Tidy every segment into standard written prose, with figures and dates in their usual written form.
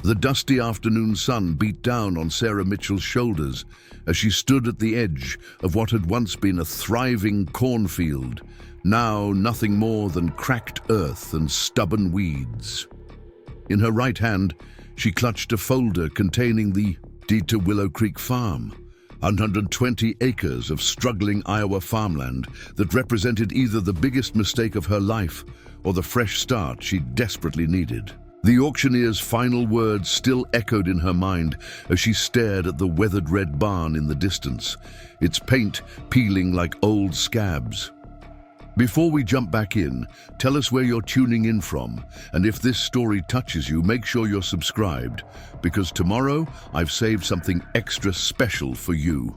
The dusty afternoon sun beat down on Sarah Mitchell's shoulders as she stood at the edge of what had once been a thriving cornfield, now nothing more than cracked earth and stubborn weeds. In her right hand, she clutched a folder containing the deed to Willow Creek Farm, 120 acres of struggling Iowa farmland that represented either the biggest mistake of her life or the fresh start she desperately needed. The auctioneer's final words still echoed in her mind as she stared at the weathered red barn in the distance, its paint peeling like old scabs. Before we jump back in, tell us where you're tuning in from, and if this story touches you, make sure you're subscribed, because tomorrow I've saved something extra special for you.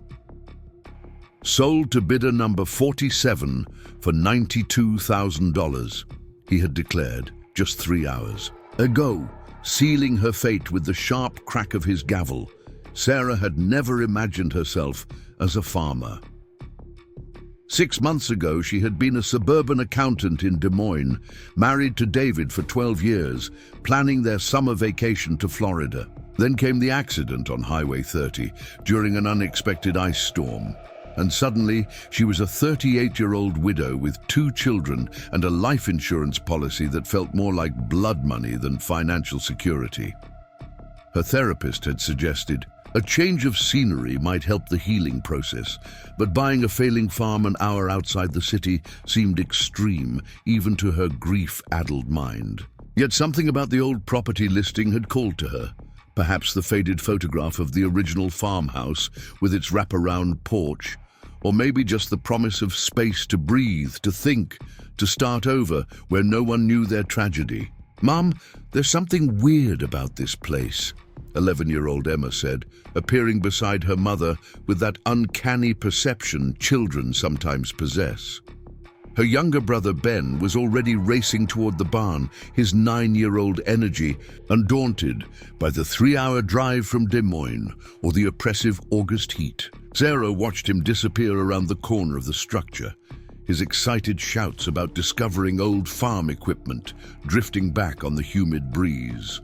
Sold to bidder number 47 for $92,000, he had declared just 3 hours ago, sealing her fate with the sharp crack of his gavel. Sarah had never imagined herself as a farmer. 6 months ago, she had been a suburban accountant in Des Moines, married to David for 12 years, planning their summer vacation to Florida. Then came the accident on Highway 30 during an unexpected ice storm. And suddenly, she was a 38-year-old widow with 2 children and a life insurance policy that felt more like blood money than financial security. Her therapist had suggested a change of scenery might help the healing process, but buying a failing farm an hour outside the city seemed extreme, even to her grief-addled mind. Yet something about the old property listing had called to her. Perhaps the faded photograph of the original farmhouse with its wraparound porch, or maybe just the promise of space to breathe, to think, to start over where no one knew their tragedy. "Mom, there's something weird about this place," 11-year-old Emma said, appearing beside her mother with that uncanny perception children sometimes possess. Her younger brother Ben was already racing toward the barn, his 9-year-old energy undaunted by the 3-hour drive from Des Moines or the oppressive August heat. Sarah watched him disappear around the corner of the structure, his excited shouts about discovering old farm equipment drifting back on the humid breeze.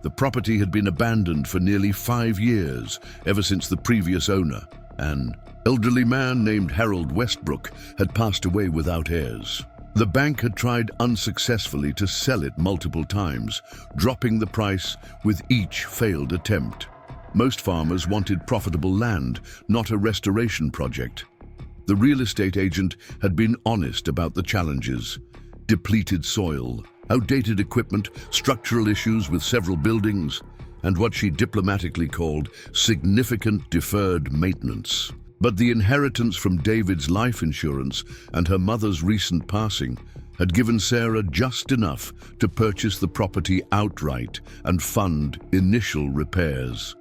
The property had been abandoned for nearly 5 years, ever since the previous owner, an elderly man named Harold Westbrook, had passed away without heirs. The bank had tried unsuccessfully to sell it multiple times, dropping the price with each failed attempt. Most farmers wanted profitable land, not a restoration project. The real estate agent had been honest about the challenges: depleted soil, outdated equipment, structural issues with several buildings, and what she diplomatically called significant deferred maintenance. But the inheritance from David's life insurance and her mother's recent passing had given Sarah just enough to purchase the property outright and fund initial repairs.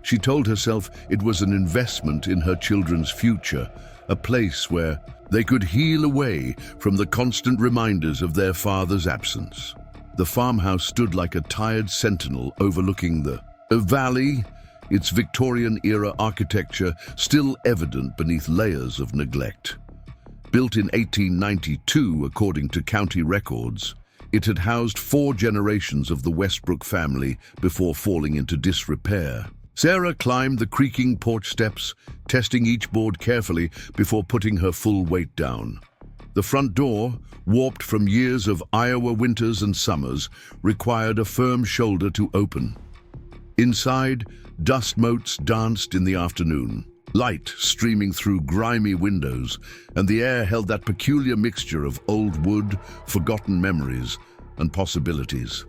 She told herself it was an investment in her children's future, a place where they could heal away from the constant reminders of their father's absence. The farmhouse stood like a tired sentinel overlooking the valley, its Victorian-era architecture still evident beneath layers of neglect. Built in 1892, according to county records, it had housed 4 generations of the Westbrook family before falling into disrepair. Sarah climbed the creaking porch steps, testing each board carefully before putting her full weight down. The front door, warped from years of Iowa winters and summers, required a firm shoulder to open. Inside, dust motes danced in the afternoon, light streaming through grimy windows, and the air held that peculiar mixture of old wood, forgotten memories, and possibilities.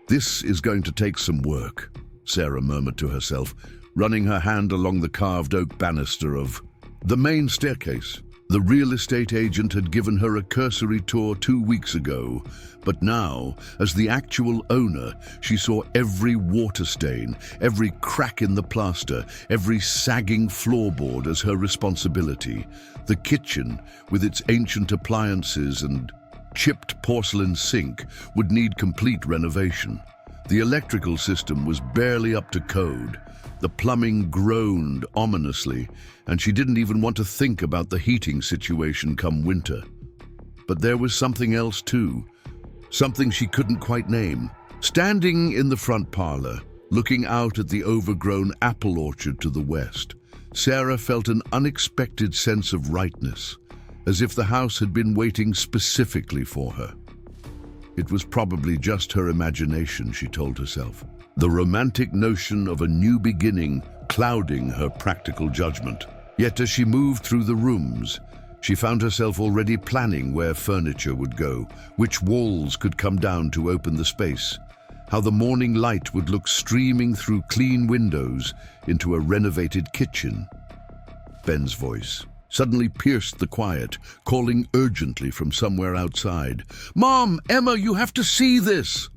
"This is going to take some work," Sarah murmured to herself, running her hand along the carved oak banister of the main staircase. The real estate agent had given her a cursory tour 2 weeks ago, but now, as the actual owner, she saw every water stain, every crack in the plaster, every sagging floorboard as her responsibility. The kitchen, with its ancient appliances and chipped porcelain sink, would need complete renovation. The electrical system was barely up to code. The plumbing groaned ominously, and she didn't even want to think about the heating situation come winter. But there was something else too, something she couldn't quite name, Standing in the front parlor, looking out at the overgrown apple orchard to the west, Sarah felt an unexpected sense of rightness, as if the house had been waiting specifically for her. It was probably just her imagination, she told herself, the romantic notion of a new beginning clouding her practical judgment. Yet as she moved through the rooms, she found herself already planning where furniture would go, which walls could come down to open the space, how the morning light would look streaming through clean windows into a renovated kitchen. Ben's voice suddenly pierced the quiet, calling urgently from somewhere outside. "Mom, Emma, you have to see this!"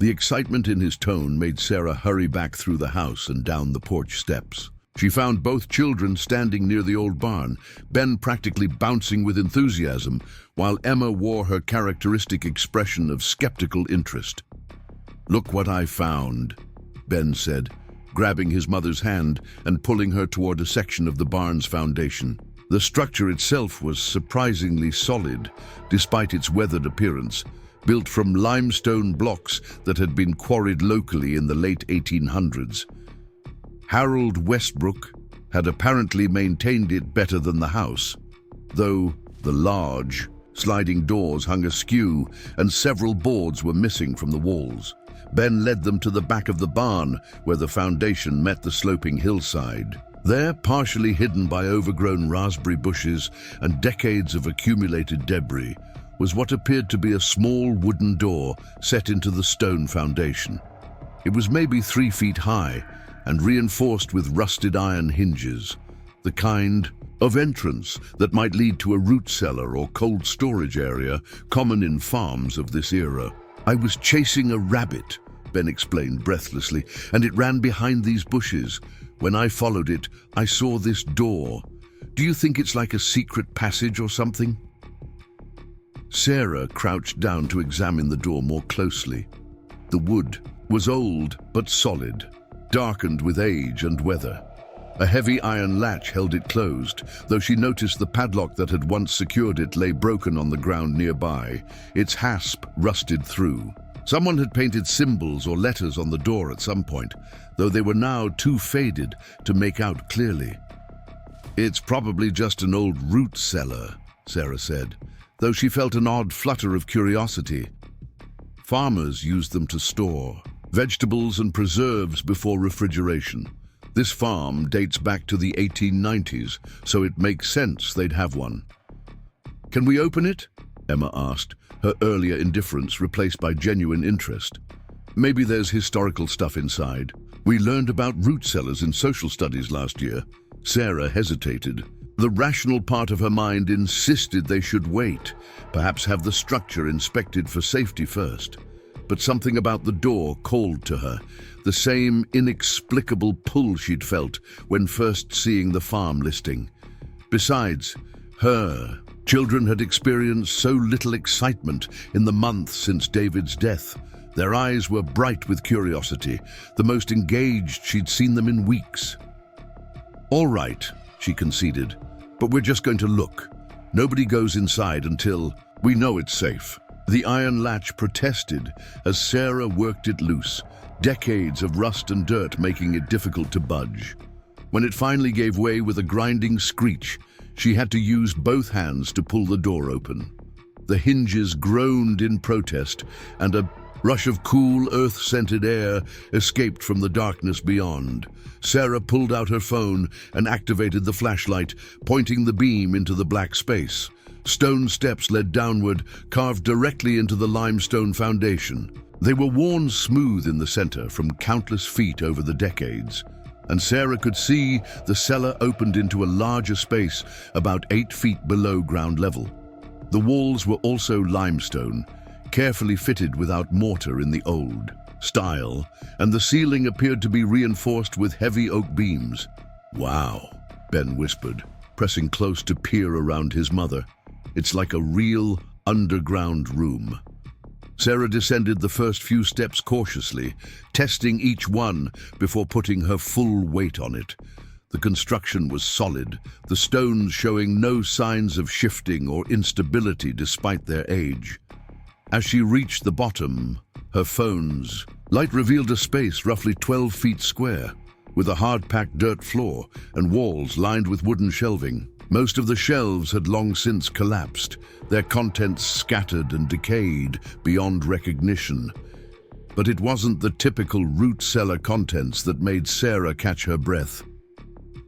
The excitement in his tone made Sarah hurry back through the house and down the porch steps. She found both children standing near the old barn, Ben practically bouncing with enthusiasm, while Emma wore her characteristic expression of skeptical interest. "Look what I found," Ben said, grabbing his mother's hand and pulling her toward a section of the barn's foundation. The structure itself was surprisingly solid, despite its weathered appearance, built from limestone blocks that had been quarried locally in the late 1800s. Harold Westbrook had apparently maintained it better than the house, though the large, sliding doors hung askew and several boards were missing from the walls. Ben led them to the back of the barn, where the foundation met the sloping hillside. There, partially hidden by overgrown raspberry bushes and decades of accumulated debris, was what appeared to be a small wooden door set into the stone foundation. It was maybe 3 feet high and reinforced with rusted iron hinges, the kind of entrance that might lead to a root cellar or cold storage area common in farms of this era. "I was chasing a rabbit," Ben explained breathlessly, "and it ran behind these bushes. When I followed it, I saw this door. Do you think it's like a secret passage or something?" Sarah crouched down to examine the door more closely. The wood was old but solid, darkened with age and weather. A heavy iron latch held it closed, though she noticed the padlock that had once secured it lay broken on the ground nearby, its hasp rusted through. Someone had painted symbols or letters on the door at some point, though they were now too faded to make out clearly. "It's probably just an old root cellar," Sarah said, though she felt an odd flutter of curiosity. Farmers used them to store vegetables and preserves before refrigeration. This farm dates back to the 1890s, so it makes sense they'd have one. "Can we open it?" Emma asked, her earlier indifference replaced by genuine interest. "Maybe there's historical stuff inside. We learned about root cellars in social studies last year." Sarah hesitated. The rational part of her mind insisted they should wait, perhaps have the structure inspected for safety first. But something about the door called to her, the same inexplicable pull she'd felt when first seeing the farm listing. Besides, her children had experienced so little excitement in the months since David's death. Their eyes were bright with curiosity, the most engaged she'd seen them in weeks. "All right," she conceded, "but we're just going to look. Nobody goes inside until we know it's safe." The iron latch protested as Sarah worked it loose, decades of rust and dirt making it difficult to budge. When it finally gave way with a grinding screech, she had to use both hands to pull the door open. The hinges groaned in protest, and a rush of cool, earth-scented air escaped from the darkness beyond. Sarah pulled out her phone and activated the flashlight, pointing the beam into the black space. Stone steps led downward, carved directly into the limestone foundation. They were worn smooth in the center from countless feet over the decades, and Sarah could see the cellar opened into a larger space about 8 feet below ground level. The walls were also limestone, carefully fitted without mortar in the old style, and the ceiling appeared to be reinforced with heavy oak beams. "Wow," Ben whispered, pressing close to peer around his mother. "It's like a real underground room." Sarah descended the first few steps cautiously, testing each one before putting her full weight on it. The construction was solid, the stones showing no signs of shifting or instability despite their age. As she reached the bottom, her phone's light revealed a space roughly 12 feet square, with a hard-packed dirt floor and walls lined with wooden shelving. Most of the shelves had long since collapsed, their contents scattered and decayed beyond recognition. But it wasn't the typical root cellar contents that made Sarah catch her breath.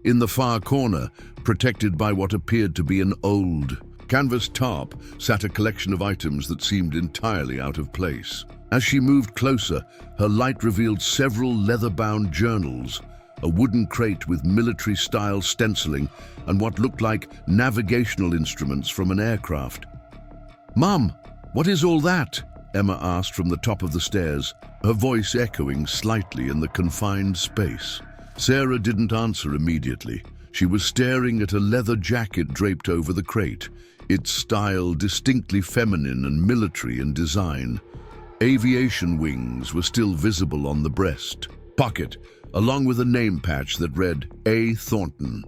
In the far corner, protected by what appeared to be an old canvas tarp, sat a collection of items that seemed entirely out of place. As she moved closer, her light revealed several leather-bound journals, a wooden crate with military-style stenciling, and what looked like navigational instruments from an aircraft. "Mum, what is all that?" Emma asked from the top of the stairs, her voice echoing slightly in the confined space. Sarah didn't answer immediately. She was staring at a leather jacket draped over the crate, its style distinctly feminine and military in design. Aviation wings were still visible on the breast pocket, along with a name patch that read A. Thornton.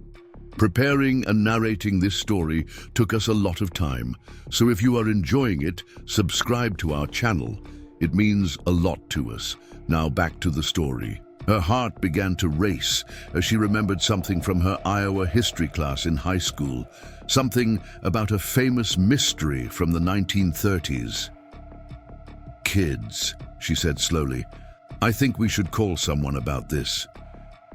Preparing and narrating this story took us a lot of time, so if you are enjoying it, subscribe to our channel. It means a lot to us. Now back to the story. Her heart began to race as she remembered something from her Iowa history class in high school, something about a famous mystery from the 1930s. "Kids," she said slowly. "I think we should call someone about this."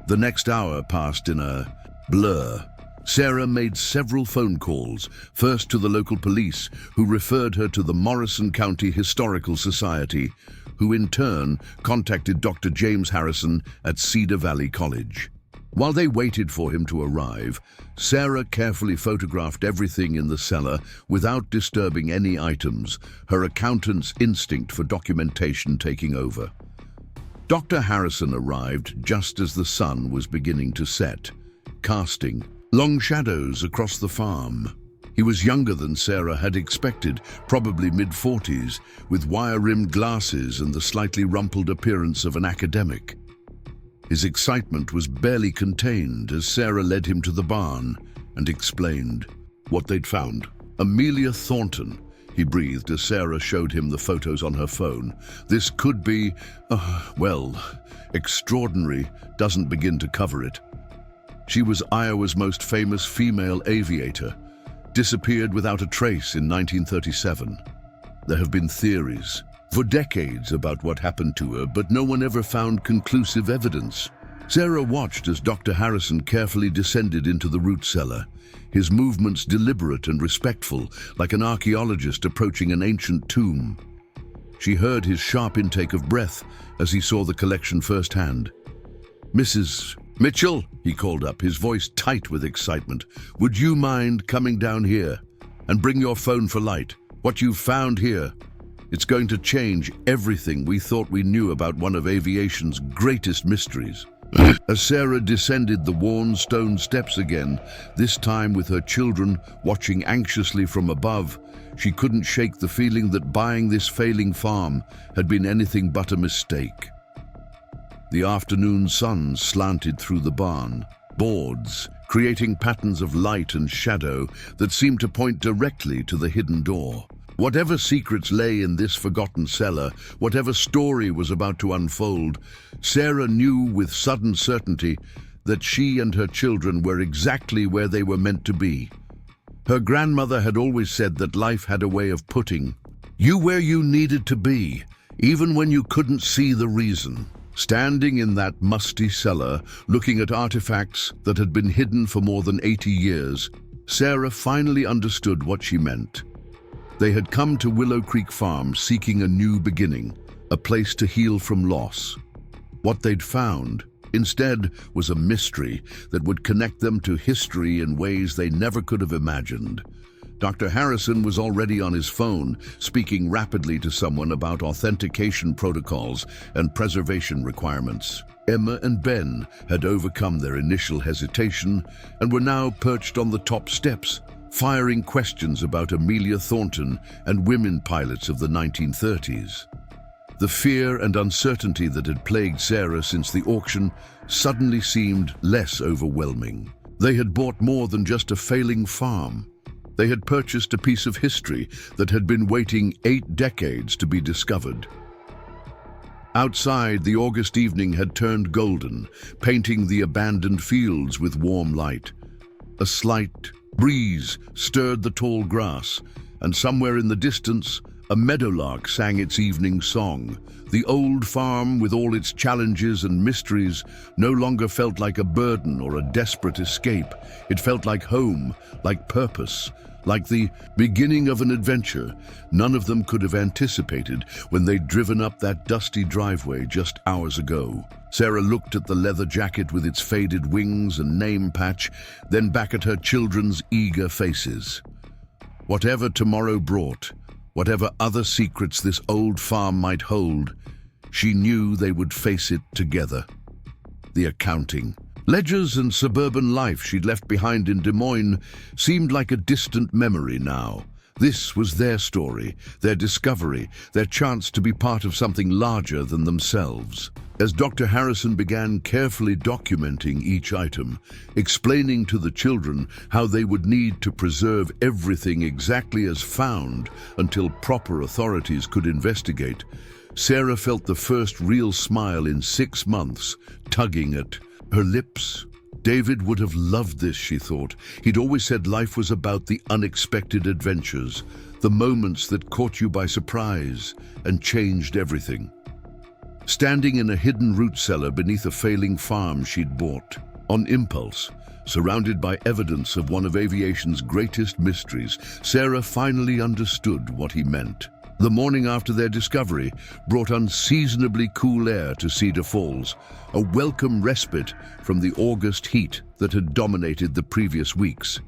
The next hour passed in a blur. Sarah made several phone calls, first to the local police, who referred her to the Morrison County Historical Society, who in turn contacted Dr. James Harrison at Cedar Valley College. While they waited for him to arrive, Sarah carefully photographed everything in the cellar without disturbing any items, her accountant's instinct for documentation taking over. Dr. Harrison arrived just as the sun was beginning to set, casting long shadows across the farm. He was younger than Sarah had expected, probably mid-40s, with wire-rimmed glasses and the slightly rumpled appearance of an academic. His excitement was barely contained as Sarah led him to the barn and explained what they'd found. "Amelia Thornton," he breathed as Sarah showed him the photos on her phone. "This could be, well, extraordinary doesn't begin to cover it. She was Iowa's most famous female aviator, disappeared without a trace in 1937. There have been theories for decades about what happened to her, but no one ever found conclusive evidence." Sarah watched as Dr. Harrison carefully descended into the root cellar, his movements deliberate and respectful, like an archaeologist approaching an ancient tomb. She heard his sharp intake of breath as he saw the collection firsthand. "Mrs. Mitchell," he called up, his voice tight with excitement, "would you mind coming down here and bring your phone for light? What you've found here, it's going to change everything we thought we knew about one of aviation's greatest mysteries." As Sarah descended the worn stone steps again, this time with her children watching anxiously from above, she couldn't shake the feeling that buying this failing farm had been anything but a mistake. The afternoon sun slanted through the barn boards, creating patterns of light and shadow that seemed to point directly to the hidden door. Whatever secrets lay in this forgotten cellar, whatever story was about to unfold, Sarah knew with sudden certainty that she and her children were exactly where they were meant to be. Her grandmother had always said that life had a way of putting you where you needed to be, even when you couldn't see the reason. Standing in that musty cellar, looking at artifacts that had been hidden for more than 80 years, Sarah finally understood what she meant. They had come to Willow Creek Farm seeking a new beginning, a place to heal from loss. What they'd found, instead, was a mystery that would connect them to history in ways they never could have imagined. Dr. Harrison was already on his phone, speaking rapidly to someone about authentication protocols and preservation requirements. Emma and Ben had overcome their initial hesitation and were now perched on the top steps, firing questions about Amelia Thornton and women pilots of the 1930s. The fear and uncertainty that had plagued Sarah since the auction suddenly seemed less overwhelming. They had bought more than just a failing farm. They had purchased a piece of history that had been waiting 8 decades to be discovered. Outside, the August evening had turned golden, painting the abandoned fields with warm light. A slight breeze stirred the tall grass, and somewhere in the distance, a meadowlark sang its evening song. The old farm, with all its challenges and mysteries, no longer felt like a burden or a desperate escape. It felt like home, like purpose, like the beginning of an adventure none of them could have anticipated when they'd driven up that dusty driveway just hours ago. Sarah looked at the leather jacket with its faded wings and name patch, then back at her children's eager faces. Whatever tomorrow brought, whatever other secrets this old farm might hold, she knew they would face it together. The accounting. Ledgers and suburban life she'd left behind in Des Moines seemed like a distant memory now. This was their story, their discovery, their chance to be part of something larger than themselves. As Dr. Harrison began carefully documenting each item, explaining to the children how they would need to preserve everything exactly as found until proper authorities could investigate, Sarah felt the first real smile in 6 months tugging at her lips. David would have loved this, she thought. He'd always said life was about the unexpected adventures, the moments that caught you by surprise and changed everything. Standing in a hidden root cellar beneath a failing farm she'd bought, on impulse, surrounded by evidence of one of aviation's greatest mysteries, Sarah finally understood what he meant. The morning after their discovery brought unseasonably cool air to Cedar Falls, a welcome respite from the August heat that had dominated the previous weeks.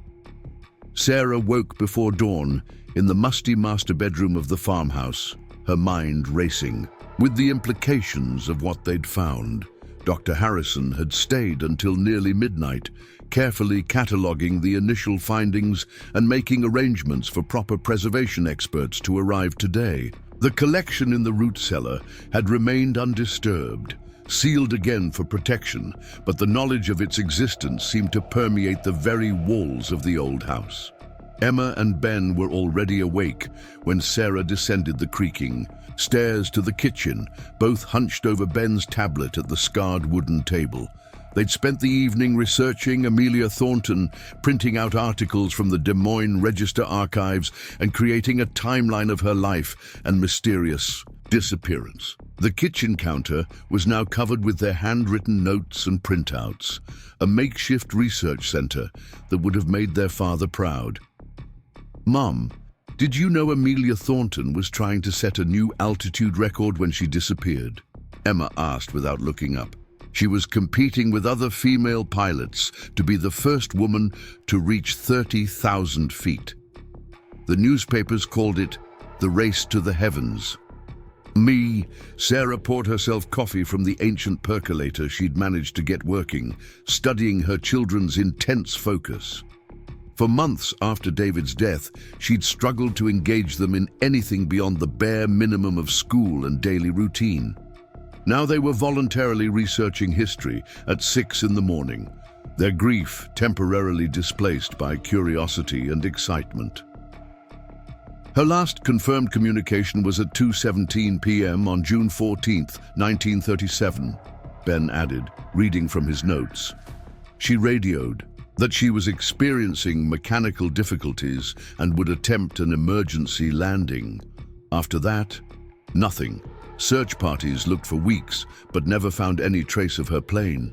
Sarah woke before dawn in the musty master bedroom of the farmhouse, her mind racing. With the implications of what they'd found, Dr. Harrison had stayed until nearly midnight, carefully cataloguing the initial findings and making arrangements for proper preservation experts to arrive today. The collection in the root cellar had remained undisturbed, sealed again for protection, but the knowledge of its existence seemed to permeate the very walls of the old house. Emma and Ben were already awake when Sarah descended the creaking stairs to the kitchen, both hunched over Ben's tablet at the scarred wooden table. They'd spent the evening researching Amelia Thornton, printing out articles from the Des Moines Register archives and creating a timeline of her life and mysterious disappearance. The kitchen counter was now covered with their handwritten notes and printouts, a makeshift research center that would have made their father proud. "Mom, did you know Amelia Thornton was trying to set a new altitude record when she disappeared?" Emma asked without looking up. She was competing with other female pilots to be the first woman to reach 30,000 feet. The newspapers called it the race to the heavens. Sarah poured herself coffee from the ancient percolator she'd managed to get working, studying her children's intense focus. For months after David's death, she'd struggled to engage them in anything beyond the bare minimum of school and daily routine. Now they were voluntarily researching history at 6 in the morning, their grief temporarily displaced by curiosity and excitement. Her last confirmed communication was at 2:17 p.m. on June 14, 1937, Ben added, reading from his notes. She radioed that she was experiencing mechanical difficulties and would attempt an emergency landing. After that, nothing. Search parties looked for weeks, but never found any trace of her plane.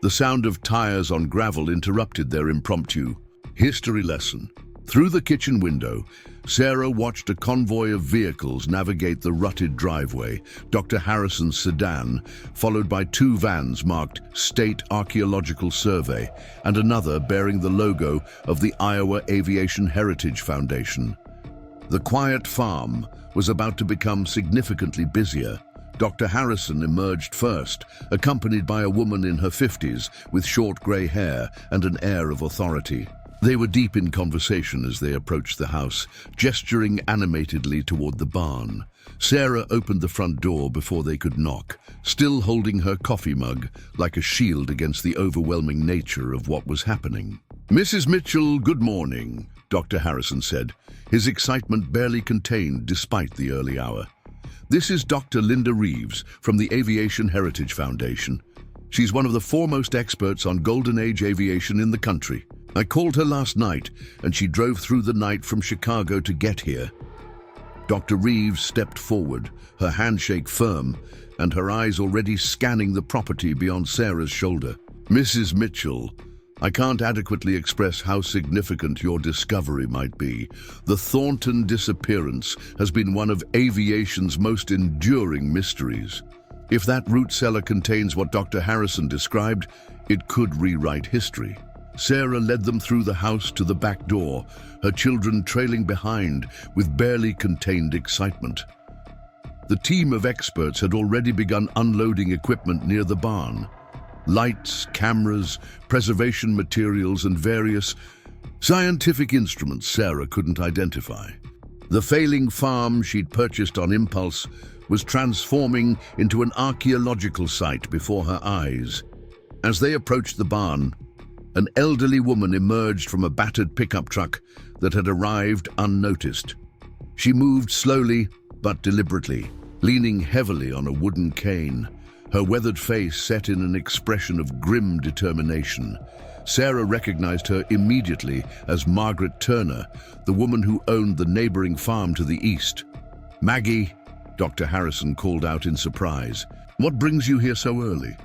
The sound of tires on gravel interrupted their impromptu history lesson. Through the kitchen window, Sarah watched a convoy of vehicles navigate the rutted driveway, Dr. Harrison's sedan, followed by 2 vans marked State Archaeological Survey and another bearing the logo of the Iowa Aviation Heritage Foundation. The quiet farm was about to become significantly busier. Dr. Harrison emerged first, accompanied by a woman in her 50s with short grey hair and an air of authority. They were deep in conversation as they approached the house, gesturing animatedly toward the barn. Sarah opened the front door before they could knock, still holding her coffee mug like a shield against the overwhelming nature of what was happening. "Mrs. Mitchell, good morning," Dr. Harrison said, his excitement barely contained despite the early hour. "This is Dr. Linda Reeves from the Aviation Heritage Foundation. She's one of the foremost experts on Golden Age aviation in the country. I called her last night, and she drove through the night from Chicago to get here." Dr. Reeves stepped forward, her handshake firm, and her eyes already scanning the property beyond Sarah's shoulder. "Mrs. Mitchell, I can't adequately express how significant your discovery might be. The Thornton disappearance has been one of aviation's most enduring mysteries. If that root cellar contains what Dr. Harrison described, it could rewrite history." Sarah led them through the house to the back door, her children trailing behind with barely contained excitement. The team of experts had already begun unloading equipment near the barn. Lights, cameras, preservation materials, and various scientific instruments Sarah couldn't identify. The failing farm she'd purchased on impulse was transforming into an archaeological site before her eyes. As they approached the barn, an elderly woman emerged from a battered pickup truck that had arrived unnoticed. She moved slowly but deliberately, leaning heavily on a wooden cane, her weathered face set in an expression of grim determination. Sarah recognized her immediately as Margaret Turner, the woman who owned the neighboring farm to the east. "Maggie," Dr. Harrison called out in surprise, "what brings you here so early?"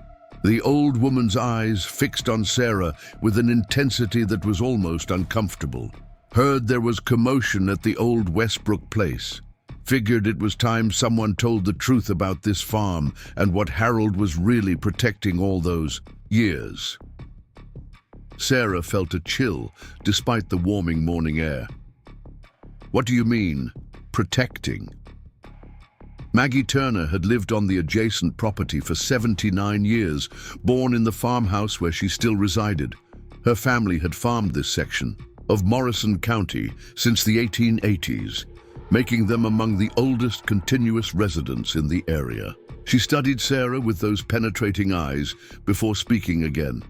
The old woman's eyes fixed on Sarah with an intensity that was almost uncomfortable. "Heard there was commotion at the old Westbrook place. Figured it was time someone told the truth about this farm and what Harold was really protecting all those years." Sarah felt a chill despite the warming morning air. "What do you mean, protecting?" Maggie Turner had lived on the adjacent property for 79 years, born in the farmhouse where she still resided. Her family had farmed this section of Morrison County since the 1880s, making them among the oldest continuous residents in the area. She studied Sarah with those penetrating eyes before speaking again.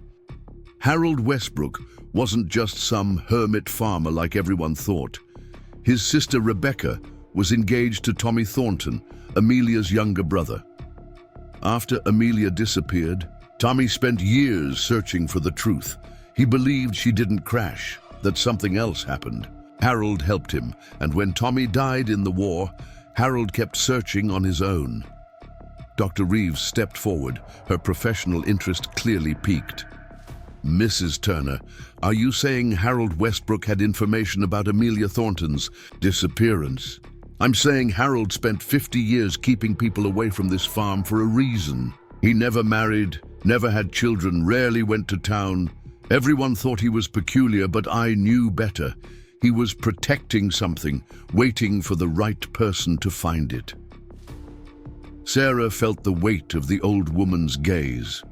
Harold Westbrook wasn't just some hermit farmer like everyone thought. His sister Rebecca was engaged to Tommy Thornton, Amelia's younger brother. After Amelia disappeared, Tommy spent years searching for the truth. He believed she didn't crash, that something else happened. Harold helped him, and when Tommy died in the war, Harold kept searching on his own. Dr. Reeves stepped forward, her professional interest clearly piqued. "Mrs. Turner, are you saying Harold Westbrook had information about Amelia Thornton's disappearance?" "I'm saying Harold spent 50 years keeping people away from this farm for a reason. He never married, never had children, rarely went to town. Everyone thought he was peculiar, but I knew better. He was protecting something, waiting for the right person to find it." Sarah felt the weight of the old woman's gaze.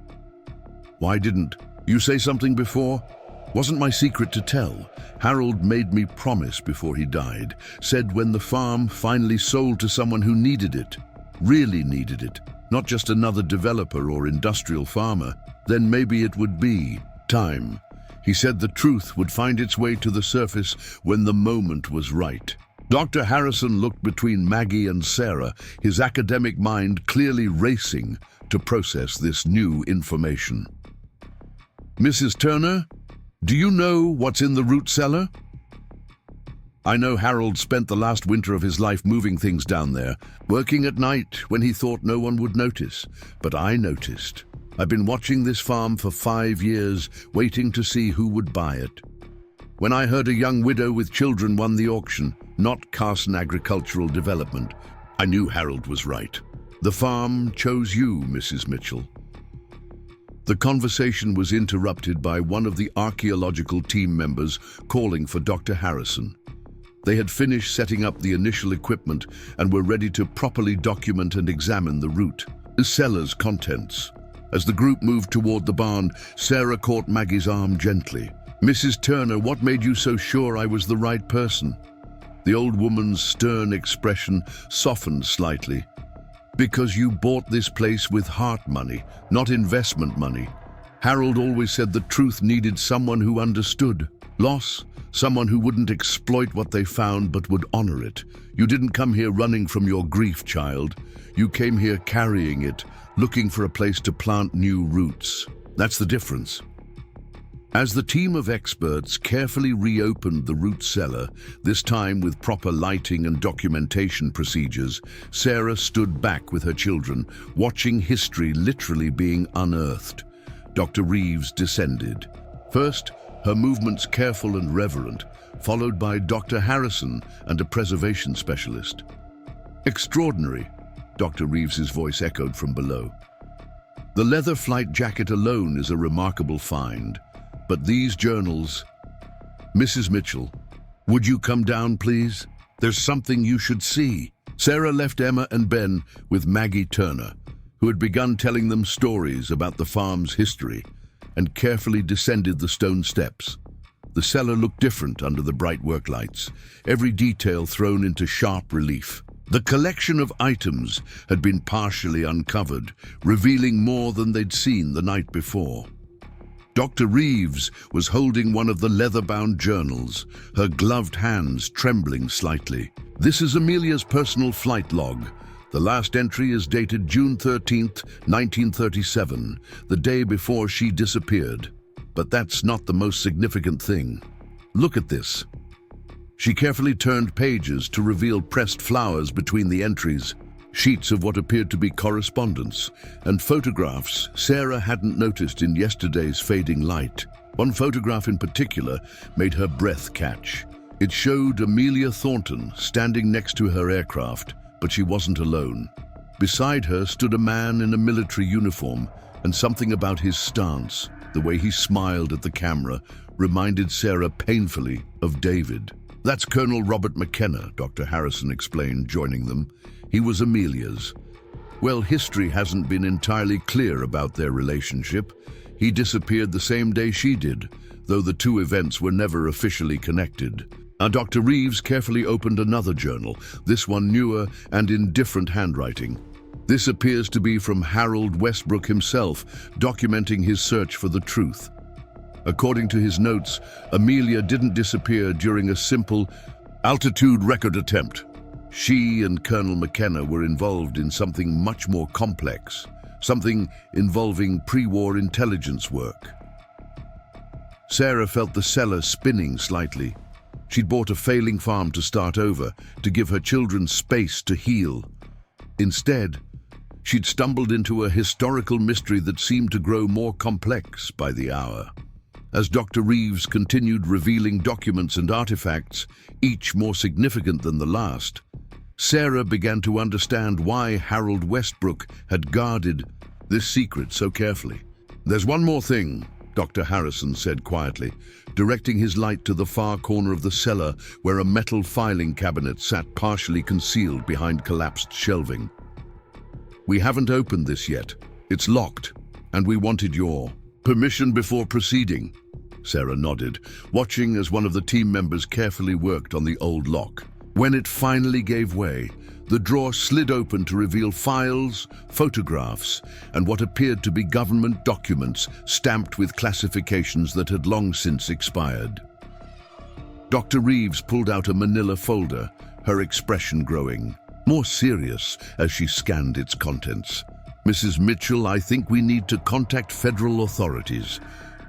"Why didn't you say something before?" "Wasn't my secret to tell. Harold made me promise before he died. Said when the farm finally sold to someone who needed it, really needed it, not just another developer or industrial farmer, then maybe it would be time. He said the truth would find its way to the surface when the moment was right." Dr. Harrison looked between Maggie and Sarah, his academic mind clearly racing to process this new information. "Mrs. Turner, do you know what's in the root cellar?" "I know Harold spent the last winter of his life moving things down there, working at night when he thought no one would notice. But I noticed. I've been watching this farm for 5 years, waiting to see who would buy it. When I heard a young widow with children won the auction, not Carson Agricultural Development, I knew Harold was right. The farm chose you, Mrs. Mitchell." The conversation was interrupted by one of the archaeological team members calling for Dr. Harrison. They had finished setting up the initial equipment and were ready to properly document and examine the root, the cellar's contents. As the group moved toward the barn, Sarah caught Maggie's arm gently. "Mrs. Turner, what made you so sure I was the right person?" The old woman's stern expression softened slightly. "Because you bought this place with heart money, not investment money. Harold always said the truth needed someone who understood." Loss, someone who wouldn't exploit what they found but would honor it. You didn't come here running from your grief, child. You came here carrying it, looking for a place to plant new roots. That's the difference. As the team of experts carefully reopened the root cellar, this time with proper lighting and documentation procedures, Sarah stood back with her children, watching history literally being unearthed. Dr. Reeves descended. First, her movements careful and reverent, followed by Dr. Harrison and a preservation specialist. Extraordinary, Dr. Reeves's voice echoed from below. The leather flight jacket alone is a remarkable find. But these journals... Mrs. Mitchell, would you come down, please? There's something you should see. Sarah left Emma and Ben with Maggie Turner, who had begun telling them stories about the farm's history, and carefully descended the stone steps. The cellar looked different under the bright work lights, every detail thrown into sharp relief. The collection of items had been partially uncovered, revealing more than they'd seen the night before. Dr. Reeves was holding one of the leather-bound journals, her gloved hands trembling slightly. This is Amelia's personal flight log. The last entry is dated June 13th, 1937, the day before she disappeared. But that's not the most significant thing. Look at this. She carefully turned pages to reveal pressed flowers between the entries, sheets of what appeared to be correspondence, and photographs Sarah hadn't noticed in yesterday's fading light. One photograph in particular made her breath catch. It showed Amelia Thornton standing next to her aircraft, but she wasn't alone. Beside her stood a man in a military uniform, and something about his stance, the way he smiled at the camera, reminded Sarah painfully of David. That's Colonel Robert McKenna, Dr. Harrison explained, joining them. He was Amelia's. Well, history hasn't been entirely clear about their relationship. He disappeared the same day she did, though the two events were never officially connected. Dr. Reeves carefully opened another journal, this one newer and in different handwriting. This appears to be from Harold Westbrook himself, documenting his search for the truth. According to his notes, Amelia didn't disappear during a simple altitude record attempt. She and Colonel McKenna were involved in something much more complex, something involving pre-war intelligence work. Sarah felt the cellar spinning slightly. She'd bought a failing farm to start over, to give her children space to heal. Instead, she'd stumbled into a historical mystery that seemed to grow more complex by the hour. As Dr. Reeves continued revealing documents and artifacts, each more significant than the last, Sarah began to understand why Harold Westbrook had guarded this secret so carefully. "There's one more thing," Dr. Harrison said quietly, directing his light to the far corner of the cellar where a metal filing cabinet sat partially concealed behind collapsed shelving. "We haven't opened this yet. It's locked, and we wanted your permission before proceeding." Sarah nodded, watching as one of the team members carefully worked on the old lock. When it finally gave way, the drawer slid open to reveal files, photographs, and what appeared to be government documents stamped with classifications that had long since expired. Dr. Reeves pulled out a manila folder, her expression growing more serious as she scanned its contents. "Mrs. Mitchell, I think we need to contact federal authorities.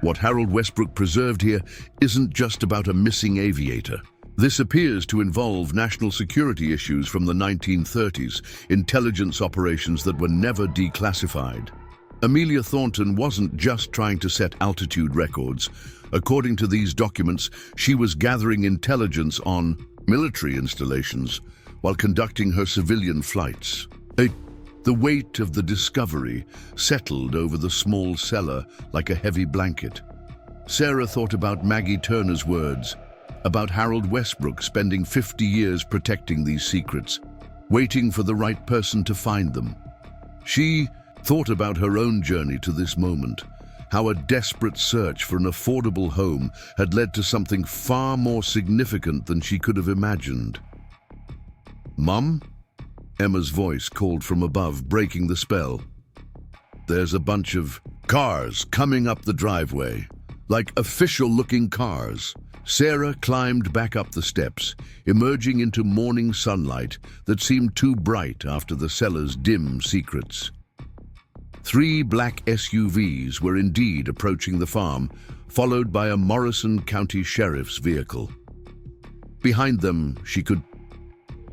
What Harold Westbrook preserved here isn't just about a missing aviator. This appears to involve national security issues from the 1930s, intelligence operations that were never declassified. Amelia Thornton wasn't just trying to set altitude records. According to these documents, she was gathering intelligence on military installations while conducting her civilian flights. The weight of the discovery settled over the small cellar like a heavy blanket. Sarah thought about Maggie Turner's words, about Harold Westbrook spending 50 years protecting these secrets, waiting for the right person to find them. She thought about her own journey to this moment, how a desperate search for an affordable home had led to something far more significant than she could have imagined. "Mum?" Emma's voice called from above, breaking the spell. "There's a bunch of cars coming up the driveway, like official-looking cars," Sarah climbed back up the steps, emerging into morning sunlight that seemed too bright after the cellar's dim secrets. 3 black SUVs were indeed approaching the farm, followed by a Morrison County Sheriff's vehicle. Behind them, she could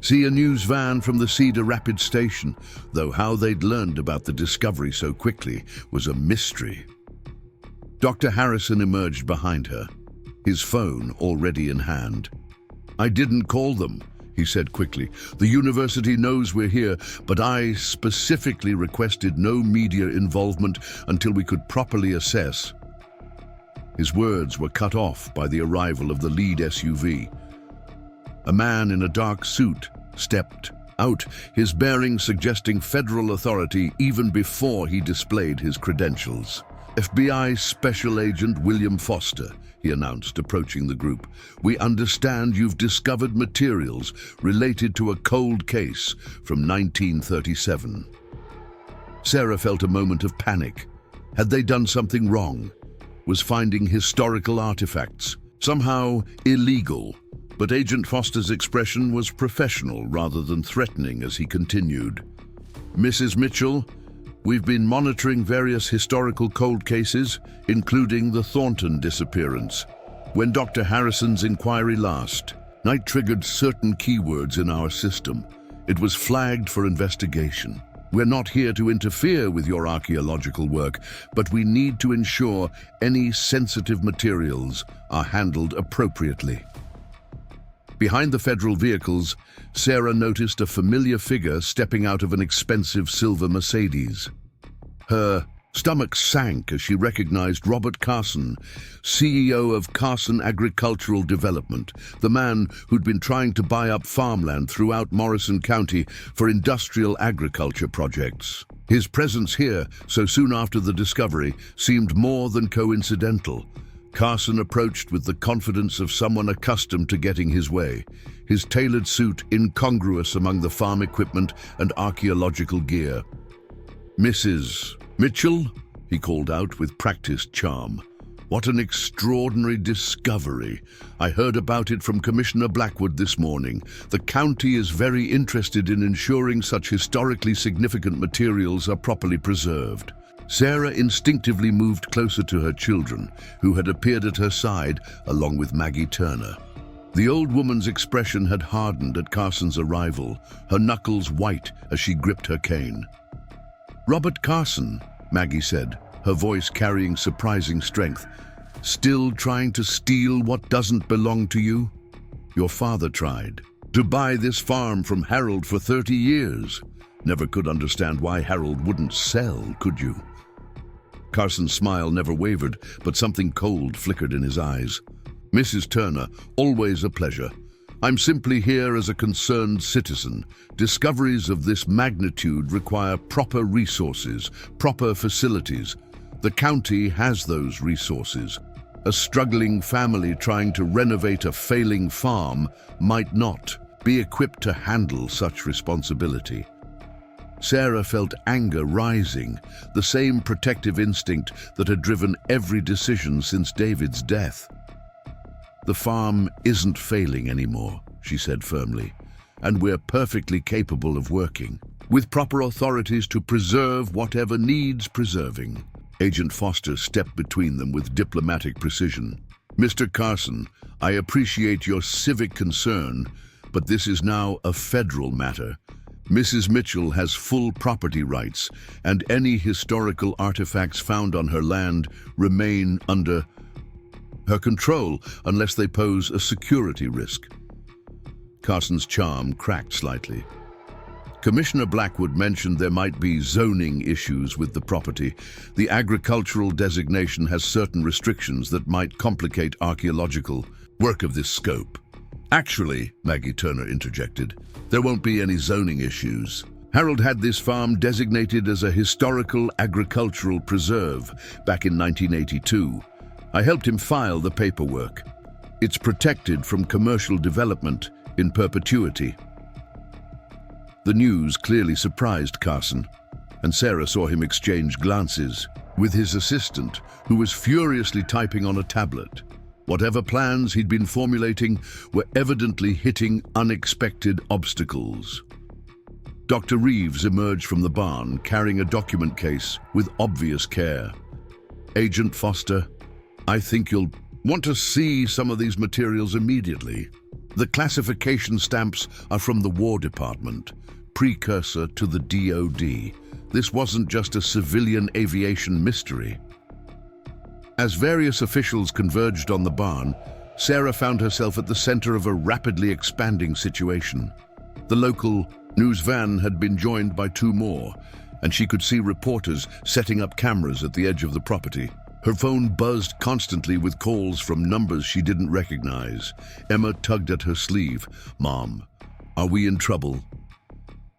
see a news van from the Cedar Rapids station, though how they'd learned about the discovery so quickly was a mystery. Dr. Harrison emerged behind her, his phone already in hand. "I didn't call them," he said quickly. "The university knows we're here, but I specifically requested no media involvement until we could properly assess." His words were cut off by the arrival of the lead SUV. A man in a dark suit stepped out, his bearing suggesting federal authority even before he displayed his credentials. "FBI Special Agent William Foster," he announced, approaching the group. "We understand you've discovered materials related to a cold case from 1937. Sarah felt a moment of panic. Had they done something wrong? Was finding historical artifacts somehow illegal? But Agent Foster's expression was professional rather than threatening as he continued. "Mrs. Mitchell, we've been monitoring various historical cold cases, including the Thornton disappearance. When Dr. Harrison's inquiry last night triggered certain keywords in our system. It was flagged for investigation. We're not here to interfere with your archaeological work, but we need to ensure any sensitive materials are handled appropriately." Behind the federal vehicles, Sarah noticed a familiar figure stepping out of an expensive silver Mercedes. Her stomach sank as she recognized Robert Carson, CEO of Carson Agricultural Development, the man who'd been trying to buy up farmland throughout Morrison County for industrial agriculture projects. His presence here, so soon after the discovery, seemed more than coincidental. Carson approached with the confidence of someone accustomed to getting his way, his tailored suit incongruous among the farm equipment and archaeological gear. "Mrs. Mitchell," he called out with practiced charm. "What an extraordinary discovery. I heard about it from Commissioner Blackwood this morning. The county is very interested in ensuring such historically significant materials are properly preserved." Sarah instinctively moved closer to her children, who had appeared at her side along with Maggie Turner. The old woman's expression had hardened at Carson's arrival, her knuckles white as she gripped her cane. "Robert Carson," Maggie said, her voice carrying surprising strength. "Still trying to steal what doesn't belong to you? Your father tried to buy this farm from Harold for 30 years. Never could understand why Harold wouldn't sell, could you?" Carson's smile never wavered, but something cold flickered in his eyes. "Mrs. Turner, always a pleasure. I'm simply here as a concerned citizen. Discoveries of this magnitude require proper resources, proper facilities. The county has those resources. A struggling family trying to renovate a failing farm might not be equipped to handle such responsibility." Sarah felt anger rising, the same protective instinct that had driven every decision since David's death. "The farm isn't failing anymore," she said firmly, "and we're perfectly capable of working with proper authorities to preserve whatever needs preserving." Agent Foster stepped between them with diplomatic precision. "Mr. Carson, I appreciate your civic concern, but this is now a federal matter. Mrs. Mitchell has full property rights, and any historical artifacts found on her land remain under her control unless they pose a security risk." Carson's charm cracked slightly. "Commissioner Blackwood mentioned there might be zoning issues with the property. The agricultural designation has certain restrictions that might complicate archaeological work of this scope." "Actually," Maggie Turner interjected, "there won't be any zoning issues. Harold had this farm designated as a historical agricultural preserve back in 1982. I helped him file the paperwork. It's protected from commercial development in perpetuity." The news clearly surprised Carson, and Sarah saw him exchange glances with his assistant, who was furiously typing on a tablet. Whatever plans he'd been formulating were evidently hitting unexpected obstacles. Dr. Reeves emerged from the barn carrying a document case with obvious care. "Agent Foster, I think you'll want to see some of these materials immediately. The classification stamps are from the War Department, precursor to the DoD. This wasn't just a civilian aviation mystery." As various officials converged on the barn, Sarah found herself at the center of a rapidly expanding situation. The local news van had been joined by two more, and she could see reporters setting up cameras at the edge of the property. Her phone buzzed constantly with calls from numbers she didn't recognize. Emma tugged at her sleeve. "Mom, are we in trouble?"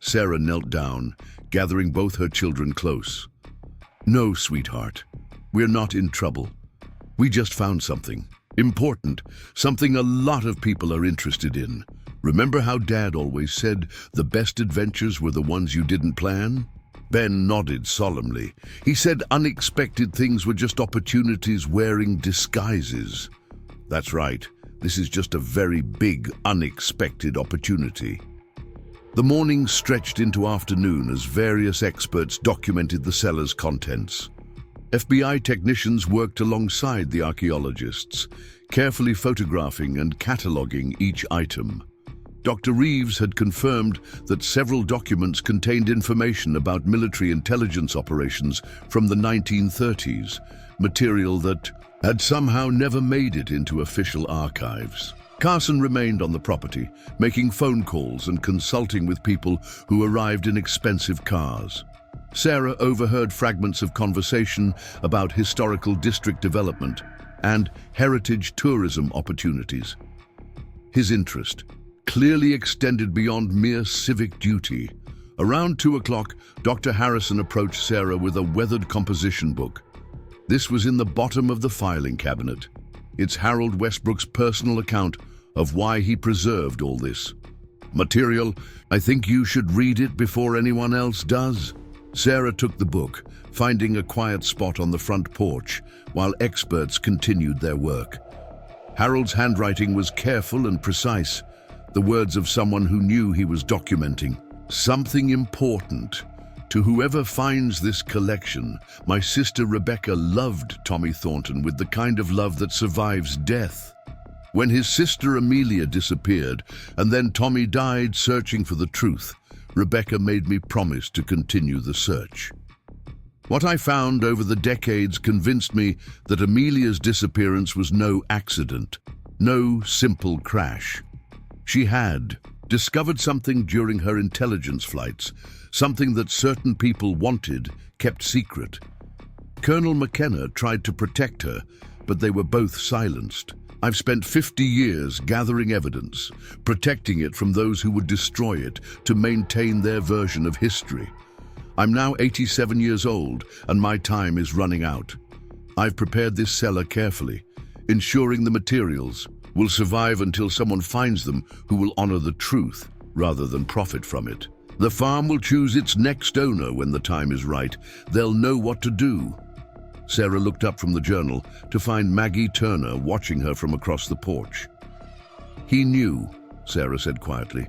Sarah knelt down, gathering both her children close. "No, sweetheart, we're not in trouble. We just found something important, something a lot of people are interested in. Remember how Dad always said the best adventures were the ones you didn't plan?" Ben nodded solemnly. He said unexpected things were just opportunities wearing disguises. That's right, this is just a very big, unexpected opportunity. The morning stretched into afternoon as various experts documented the cellar's contents. FBI technicians worked alongside the archaeologists, carefully photographing and cataloging each item. Dr. Reeves had confirmed that several documents contained information about military intelligence operations from the 1930s, material that had somehow never made it into official archives. Carson remained on the property, making phone calls and consulting with people who arrived in expensive cars. Sarah overheard fragments of conversation about historical district development and heritage tourism opportunities. His interest clearly extended beyond mere civic duty. Around 2 o'clock, Dr. Harrison approached Sarah with a weathered composition book. This was in the bottom of the filing cabinet. It's Harold Westbrook's personal account of why he preserved all this material. "I think you should read it before anyone else does." Sarah took the book, finding a quiet spot on the front porch, while experts continued their work. Harold's handwriting was careful and precise, the words of someone who knew he was documenting something important. "To whoever finds this collection, my sister Rebecca loved Tommy Thornton with the kind of love that survives death. When his sister Amelia disappeared, and then Tommy died searching for the truth, Rebecca made me promise to continue the search. What I found over the decades convinced me that Amelia's disappearance was no accident, no simple crash. She had discovered something during her intelligence flights, something that certain people wanted, kept secret. Colonel McKenna tried to protect her, but they were both silenced. I've spent 50 years gathering evidence, protecting it from those who would destroy it to maintain their version of history. I'm now 87 years old, and my time is running out. I've prepared this cellar carefully, ensuring the materials will survive until someone finds them who will honor the truth rather than profit from it. The farm will choose its next owner when the time is right. They'll know what to do." Sarah looked up from the journal to find Maggie Turner watching her from across the porch. "He knew," Sarah said quietly.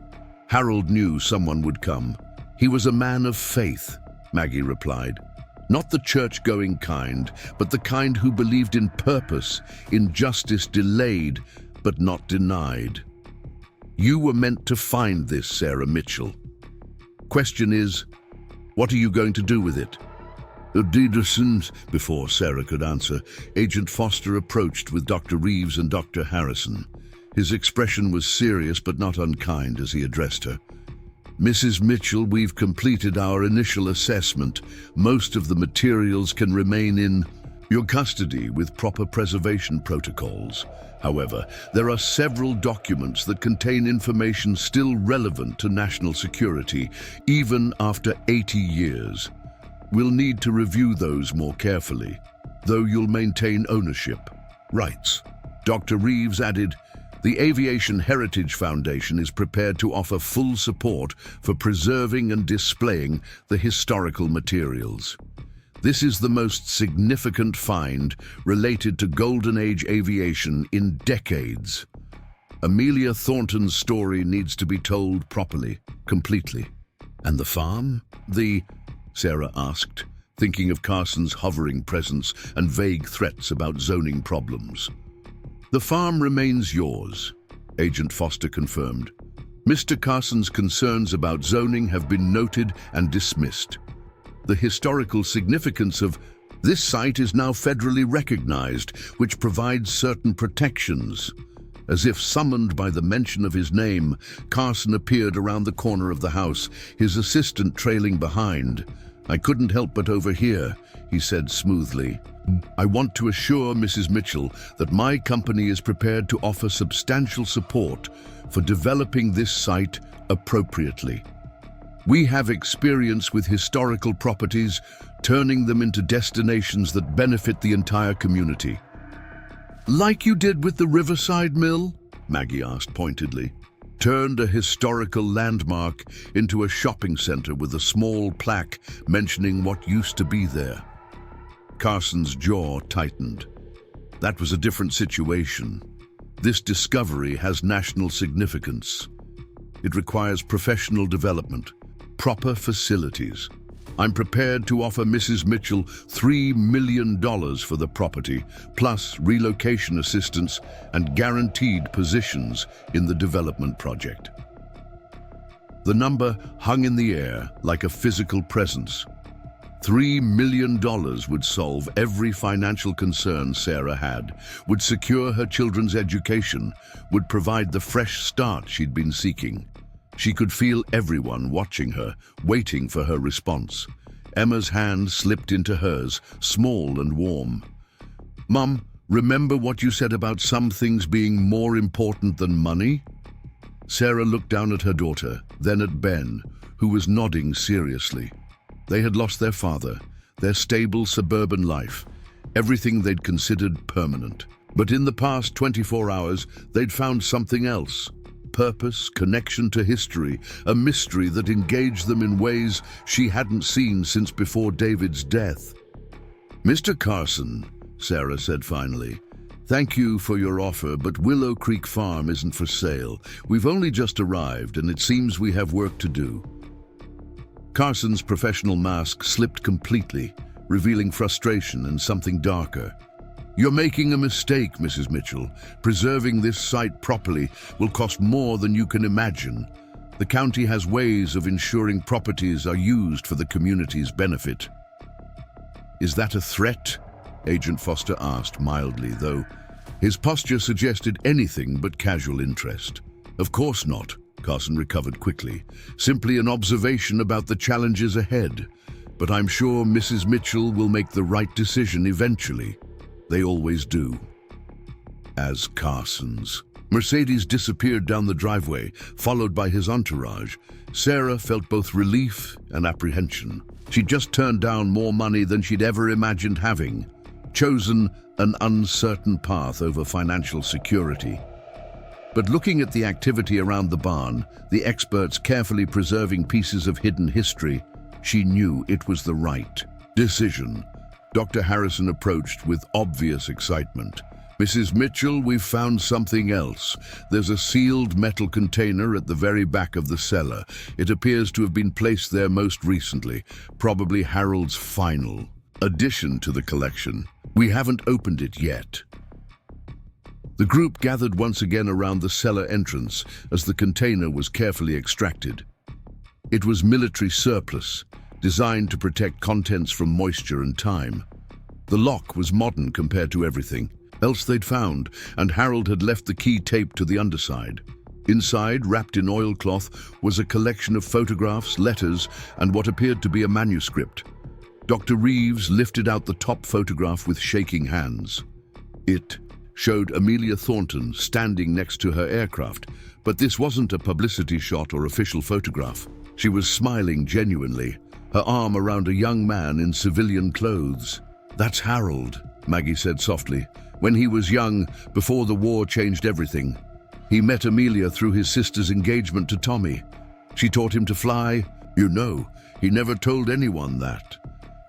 "Harold knew someone would come. He was a man of faith," Maggie replied. "Not the church-going kind, but the kind who believed in purpose, in justice delayed but not denied. You were meant to find this, Sarah Mitchell. Question is, what are you going to do with it?" Before Sarah could answer, Agent Foster approached with Dr. Reeves and Dr. Harrison. His expression was serious but not unkind as he addressed her. "Mrs. Mitchell, we've completed our initial assessment. Most of the materials can remain in your custody with proper preservation protocols. However, there are several documents that contain information still relevant to national security, even after 80 years. We'll need to review those more carefully, though you'll maintain ownership rights." Dr. Reeves added, "The Aviation Heritage Foundation is prepared to offer full support for preserving and displaying the historical materials. This is the most significant find related to Golden Age aviation in decades. Amelia Thornton's story needs to be told properly, completely. And the farm? Sarah asked, thinking of Carson's hovering presence and vague threats about zoning problems. The farm remains yours, Agent Foster confirmed. Mr. Carson's concerns about zoning have been noted and dismissed. The historical significance of this site is now federally recognized, which provides certain protections. As if summoned by the mention of his name, Carson appeared around the corner of the house, his assistant trailing behind. "I couldn't help but overhear," he said smoothly. "I want to assure Mrs. Mitchell that my company is prepared to offer substantial support for developing this site appropriately. We have experience with historical properties, turning them into destinations that benefit the entire community." "Like you did with the Riverside Mill?" Maggie asked pointedly. "Turned a historical landmark into a shopping center with a small plaque mentioning what used to be there." Carson's jaw tightened. "That was a different situation. This discovery has national significance. It requires professional development, proper facilities. I'm prepared to offer Mrs. Mitchell $3 million for the property, plus relocation assistance and guaranteed positions in the development project." The number hung in the air like a physical presence. $3 million would solve every financial concern Sarah had, would secure her children's education, would provide the fresh start she'd been seeking. She could feel everyone watching her, waiting for her response. Emma's hand slipped into hers, small and warm. "Mum, remember what you said about some things being more important than money?" Sarah looked down at her daughter, then at Ben, who was nodding seriously. They had lost their father, their stable suburban life, everything they'd considered permanent. But in the past 24 hours, they'd found something else. Purpose, connection to history, a mystery that engaged them in ways she hadn't seen since before David's death. "Mr. Carson," Sarah said finally, "thank you for your offer, but Willow Creek Farm isn't for sale. We've only just arrived, and it seems we have work to do." Carson's professional mask slipped completely, revealing frustration and something darker. "You're making a mistake, Mrs. Mitchell. Preserving this site properly will cost more than you can imagine. The county has ways of ensuring properties are used for the community's benefit." "Is that a threat?" Agent Foster asked mildly, though his posture suggested anything but casual interest. "Of course not," Carson recovered quickly. "Simply an observation about the challenges ahead. But I'm sure Mrs. Mitchell will make the right decision eventually. They always do." As Carson's Mercedes disappeared down the driveway, followed by his entourage, Sarah felt both relief and apprehension. She'd just turned down more money than she'd ever imagined having, chosen an uncertain path over financial security. But looking at the activity around the barn, the experts carefully preserving pieces of hidden history, she knew it was the right decision. Dr. Harrison approached with obvious excitement. "Mrs. Mitchell, we've found something else. There's a sealed metal container at the very back of the cellar. It appears to have been placed there most recently, probably Harold's final addition to the collection. We haven't opened it yet." The group gathered once again around the cellar entrance as the container was carefully extracted. It was military surplus, designed to protect contents from moisture and time. The lock was modern compared to everything else they'd found, and Harold had left the key taped to the underside. Inside, wrapped in oilcloth, was a collection of photographs, letters, and what appeared to be a manuscript. Dr. Reeves lifted out the top photograph with shaking hands. It showed Amelia Thornton standing next to her aircraft, but this wasn't a publicity shot or official photograph. She was smiling genuinely, her arm around a young man in civilian clothes. "That's Harold," Maggie said softly. "When he was young, before the war changed everything. He met Amelia through his sister's engagement to Tommy. She taught him to fly. You know, he never told anyone that.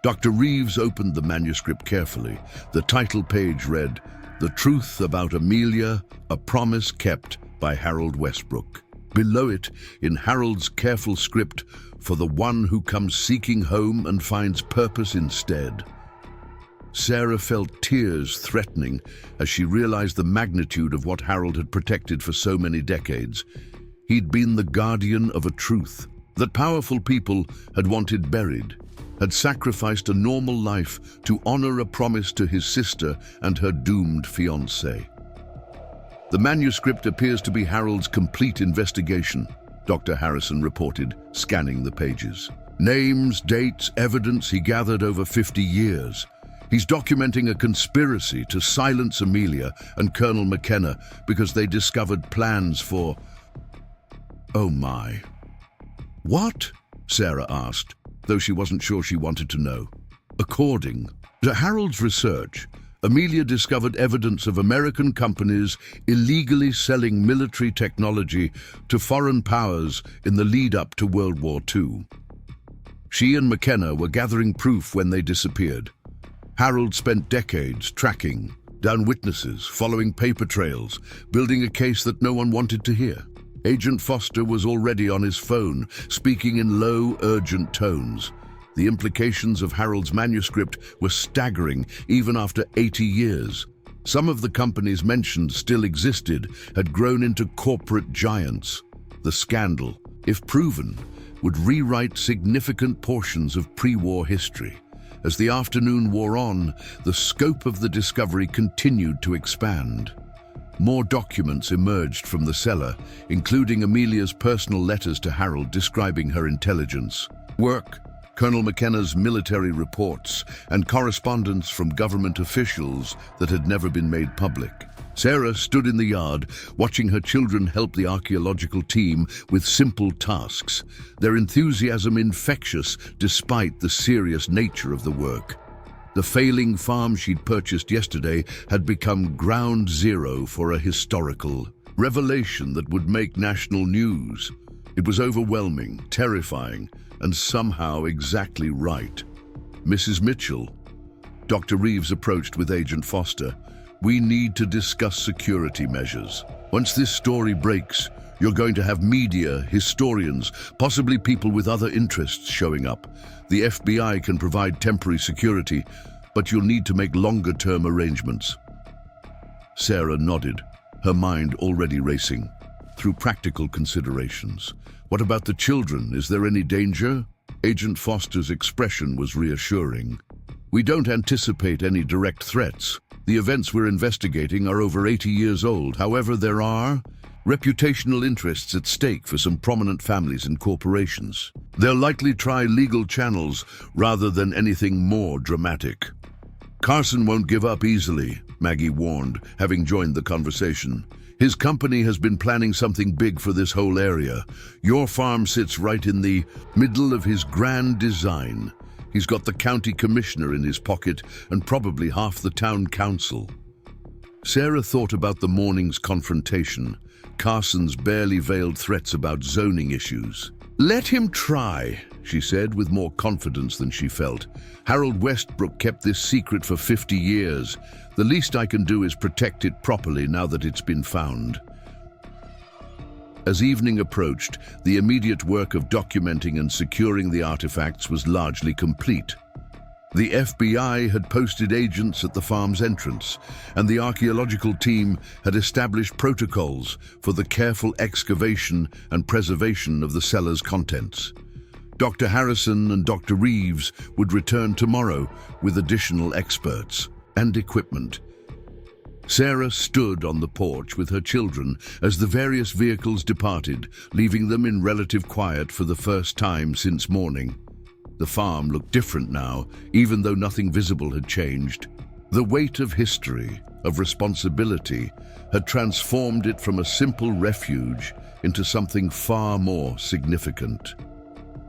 Dr. Reeves opened the manuscript carefully. The title page read, "The Truth About Amelia, a Promise Kept by Harold Westbrook." Below it, in Harold's careful script, "For the one who comes seeking home and finds purpose instead." Sarah felt tears threatening as she realized the magnitude of what Harold had protected for so many decades. He'd been the guardian of a truth that powerful people had wanted buried, had sacrificed a normal life to honor a promise to his sister and her doomed fiancé. The manuscript appears to be Harold's complete investigation, Dr. Harrison reported, scanning the pages. Names, dates, evidence he gathered over 50 years. He's documenting a conspiracy to silence Amelia and Colonel McKenna because they discovered plans for... Oh my. What? Sarah asked, though she wasn't sure she wanted to know. According to Harold's research, Amelia discovered evidence of American companies illegally selling military technology to foreign powers in the lead-up to World War II. She and McKenna were gathering proof when they disappeared. Harold spent decades tracking down witnesses, following paper trails, building a case that no one wanted to hear. Agent Foster was already on his phone, speaking in low, urgent tones. The implications of Harold's manuscript were staggering, even after 80 years. Some of the companies mentioned still existed, had grown into corporate giants. The scandal, if proven, would rewrite significant portions of pre-war history. As the afternoon wore on, the scope of the discovery continued to expand. More documents emerged from the cellar, including Amelia's personal letters to Harold describing her intelligence, work, Colonel McKenna's military reports, and correspondence from government officials that had never been made public. Sarah stood in the yard, watching her children help the archaeological team with simple tasks, their enthusiasm infectious despite the serious nature of the work. The failing farm she'd purchased yesterday had become ground zero for a historical revelation that would make national news. It was overwhelming, terrifying, and somehow exactly right. Mrs. Mitchell, Dr. Reeves approached with Agent Foster. We need to discuss security measures. Once this story breaks, you're going to have media, historians, possibly people with other interests showing up. The FBI can provide temporary security, but you'll need to make longer-term arrangements. Sarah nodded, her mind already racing. Through practical considerations. What about the children? Is there any danger? Agent Foster's expression was reassuring. We don't anticipate any direct threats. The events we're investigating are over 80 years old. However, there are reputational interests at stake for some prominent families and corporations. They'll likely try legal channels rather than anything more dramatic. Carson won't give up easily, Maggie warned, having joined the conversation. His company has been planning something big for this whole area. Your farm sits right in the middle of his grand design. He's got the county commissioner in his pocket and probably half the town council. Sarah thought about the morning's confrontation, Carson's barely veiled threats about zoning issues. Let him try, she said with more confidence than she felt. Harold Westbrook kept this secret for 50 years. The least I can do is protect it properly now that it's been found. As evening approached, the immediate work of documenting and securing the artifacts was largely complete. The FBI had posted agents at the farm's entrance, and the archaeological team had established protocols for the careful excavation and preservation of the cellar's contents. Dr. Harrison and Dr. Reeves would return tomorrow with additional experts and equipment. Sarah stood on the porch with her children as the various vehicles departed, leaving them in relative quiet for the first time since morning. The farm looked different now, even though nothing visible had changed. The weight of history, of responsibility, had transformed it from a simple refuge into something far more significant.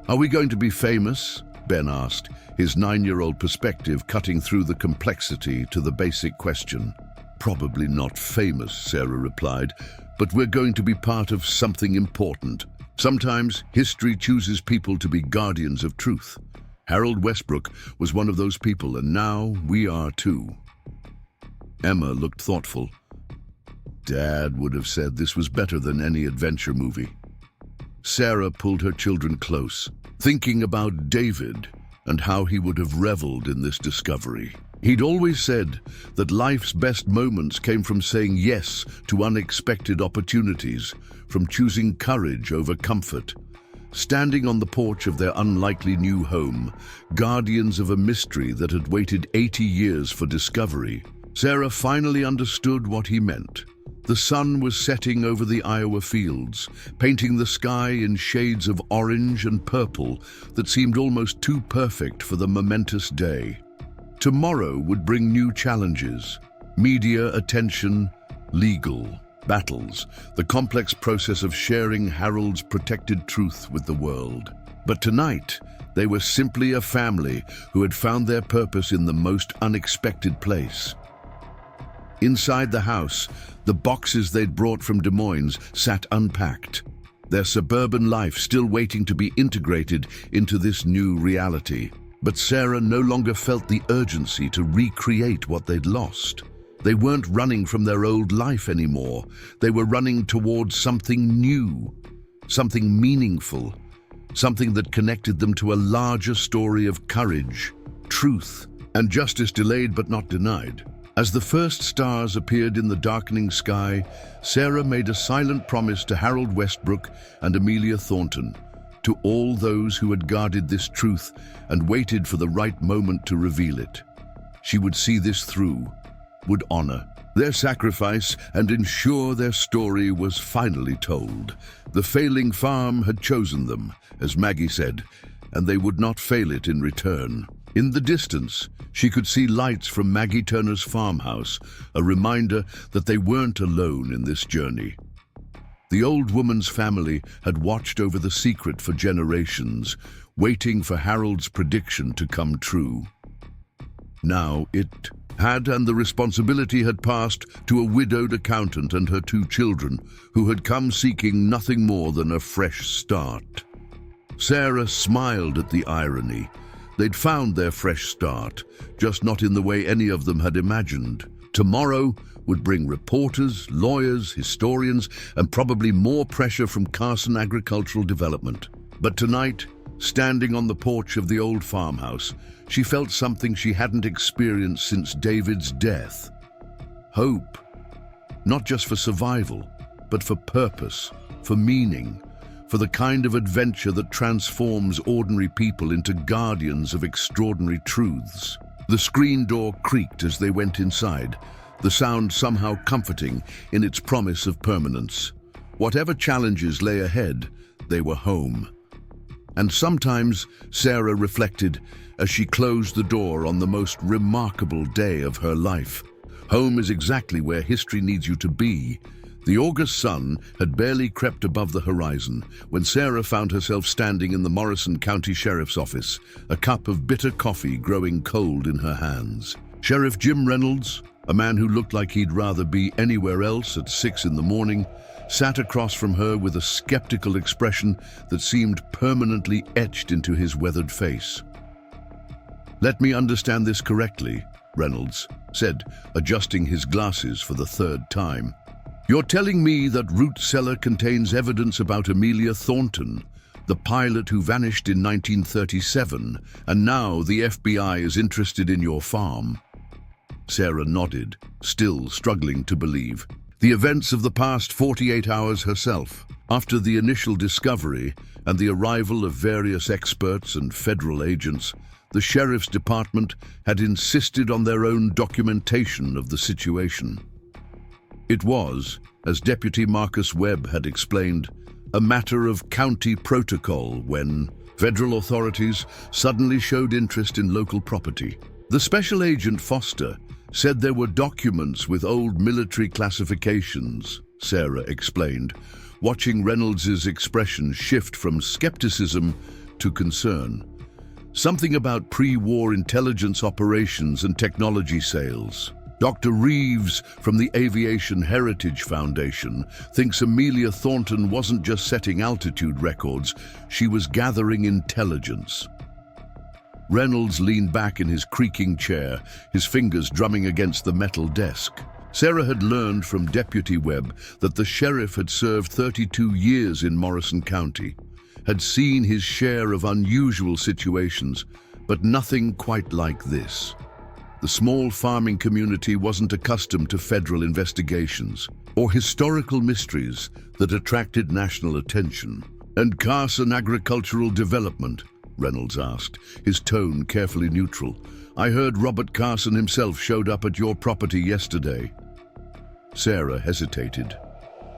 Are we going to be famous? Ben asked, his 9-year-old perspective cutting through the complexity to the basic question. Probably not famous, Sarah replied, but we're going to be part of something important. Sometimes history chooses people to be guardians of truth. Harold Westbrook was one of those people, and now we are too. Emma looked thoughtful. Dad would have said this was better than any adventure movie. Sarah pulled her children close, thinking about David and how he would have reveled in this discovery. He'd always said that life's best moments came from saying yes to unexpected opportunities, from choosing courage over comfort. Standing on the porch of their unlikely new home, guardians of a mystery that had waited 80 years for discovery, Sarah finally understood what he meant. The sun was setting over the Iowa fields, painting the sky in shades of orange and purple that seemed almost too perfect for the momentous day. Tomorrow would bring new challenges: media attention, legal battles, the complex process of sharing Harold's protected truth with the world. But tonight, they were simply a family who had found their purpose in the most unexpected place. Inside the house, the boxes they'd brought from Des Moines sat unpacked, their suburban life still waiting to be integrated into this new reality. But Sarah no longer felt the urgency to recreate what they'd lost. They weren't running from their old life anymore. They were running towards something new, something meaningful, something that connected them to a larger story of courage, truth, and justice delayed but not denied. As the first stars appeared in the darkening sky, Sarah made a silent promise to Harold Westbrook and Amelia Thornton, to all those who had guarded this truth and waited for the right moment to reveal it. She would see this through, would honor their sacrifice, and ensure their story was finally told. The failing farm had chosen them, as Maggie said, and they would not fail it in return. In the distance, she could see lights from Maggie Turner's farmhouse, a reminder that they weren't alone in this journey. The old woman's family had watched over the secret for generations, waiting for Harold's prediction to come true. Now it had, and the responsibility had passed to a widowed accountant and her 2 children, who had come seeking nothing more than a fresh start. Sarah smiled at the irony. They'd found their fresh start, just not in the way any of them had imagined. Tomorrow would bring reporters, lawyers, historians, and probably more pressure from Carson Agricultural Development. But tonight, standing on the porch of the old farmhouse, she felt something she hadn't experienced since David's death. Hope. Not just for survival, but for purpose, for meaning, for the kind of adventure that transforms ordinary people into guardians of extraordinary truths. The screen door creaked as they went inside, the sound somehow comforting in its promise of permanence. Whatever challenges lay ahead, they were home. And sometimes, Sarah reflected as she closed the door on the most remarkable day of her life. Home is exactly where history needs you to be. The August sun had barely crept above the horizon when Sarah found herself standing in the Morrison County Sheriff's office, a cup of bitter coffee growing cold in her hands. Sheriff Jim Reynolds, a man who looked like he'd rather be anywhere else at 6 in the morning, sat across from her with a skeptical expression that seemed permanently etched into his weathered face. "Let me understand this correctly," Reynolds said, adjusting his glasses for the 3rd time. "You're telling me that Cellar contains evidence about Amelia Thornton, the pilot who vanished in 1937, and now the FBI is interested in your farm?" Sarah nodded, still struggling to believe. The events of the past 48 hours herself, after the initial discovery and the arrival of various experts and federal agents, the sheriff's department had insisted on their own documentation of the situation. It was, as Deputy Marcus Webb had explained, a matter of county protocol when federal authorities suddenly showed interest in local property. The special agent Foster said there were documents with old military classifications, Sarah explained, watching Reynolds's expression shift from skepticism to concern. Something about pre-war intelligence operations and technology sales. Dr. Reeves from the Aviation Heritage Foundation thinks Amelia Thornton wasn't just setting altitude records, she was gathering intelligence. Reynolds leaned back in his creaking chair, his fingers drumming against the metal desk. Sarah had learned from Deputy Webb that the sheriff had served 32 years in Morrison County, had seen his share of unusual situations, but nothing quite like this. The small farming community wasn't accustomed to federal investigations or historical mysteries that attracted national attention. "And Carson Agricultural Development?" Reynolds asked, his tone carefully neutral. "I heard Robert Carson himself showed up at your property yesterday." Sarah hesitated.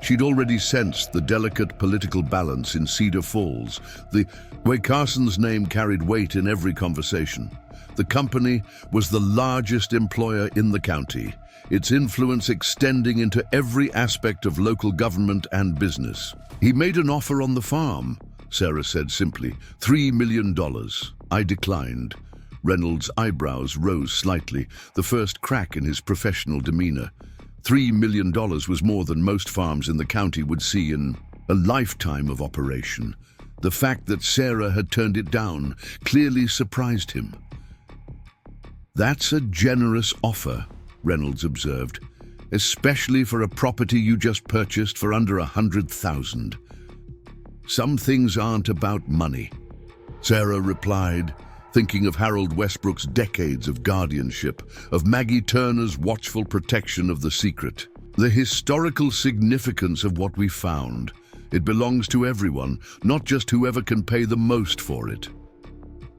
She'd already sensed the delicate political balance in Cedar Falls, the way Carson's name carried weight in every conversation. The company was the largest employer in the county, its influence extending into every aspect of local government and business. "He made an offer on the farm," Sarah said simply. $3 million. I declined. Reynolds' eyebrows rose slightly, the first crack in his professional demeanor. $3 million was more than most farms in the county would see in a lifetime of operation. The fact that Sarah had turned it down clearly surprised him. "That's a generous offer," Reynolds observed, "especially for a property you just purchased for under $100,000. Some things aren't about money," Sarah replied, thinking of Harold Westbrook's decades of guardianship, of Maggie Turner's watchful protection of the secret. "The historical significance of what we found. It belongs to everyone, not just whoever can pay the most for it."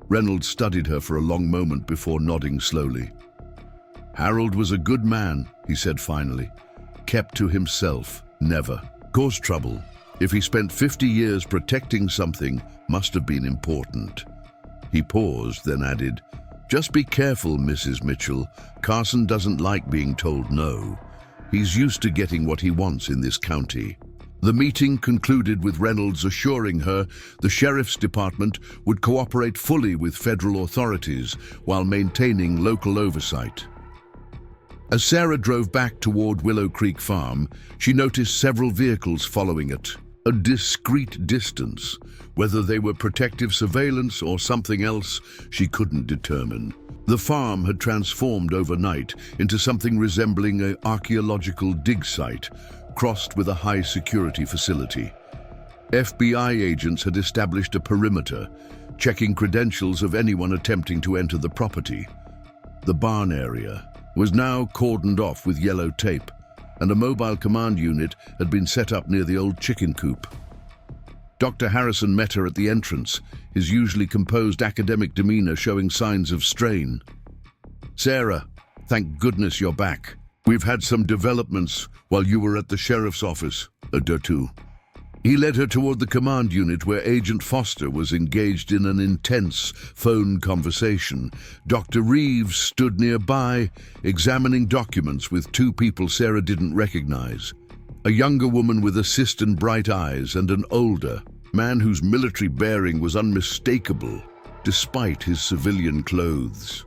Reynolds studied her for a long moment before nodding slowly. "Harold was a good man," he said finally. "Kept to himself, never caused trouble. If he spent 50 years protecting something, must have been important." He paused, then added, "Just be careful, Mrs. Mitchell. Carson doesn't like being told no. He's used to getting what he wants in this county." The meeting concluded with Reynolds assuring her the sheriff's department would cooperate fully with federal authorities while maintaining local oversight. As Sarah drove back toward Willow Creek Farm, she noticed several vehicles following at a discreet distance. Whether they were protective surveillance or something else, she couldn't determine. The farm had transformed overnight into something resembling an archaeological dig site, crossed with a high-security facility. FBI agents had established a perimeter, checking credentials of anyone attempting to enter the property. The barn area was now cordoned off with yellow tape, and a mobile command unit had been set up near the old chicken coop. Dr. Harrison met her at the entrance, his usually composed academic demeanor showing signs of strain. "Sarah, thank goodness you're back. We've had some developments while you were at the sheriff's office, Durtu." He led her toward the command unit where Agent Foster was engaged in an intense phone conversation. Dr. Reeves stood nearby, examining documents with two people Sarah didn't recognize. A younger woman with assistant bright eyes and an older man whose military bearing was unmistakable, despite his civilian clothes.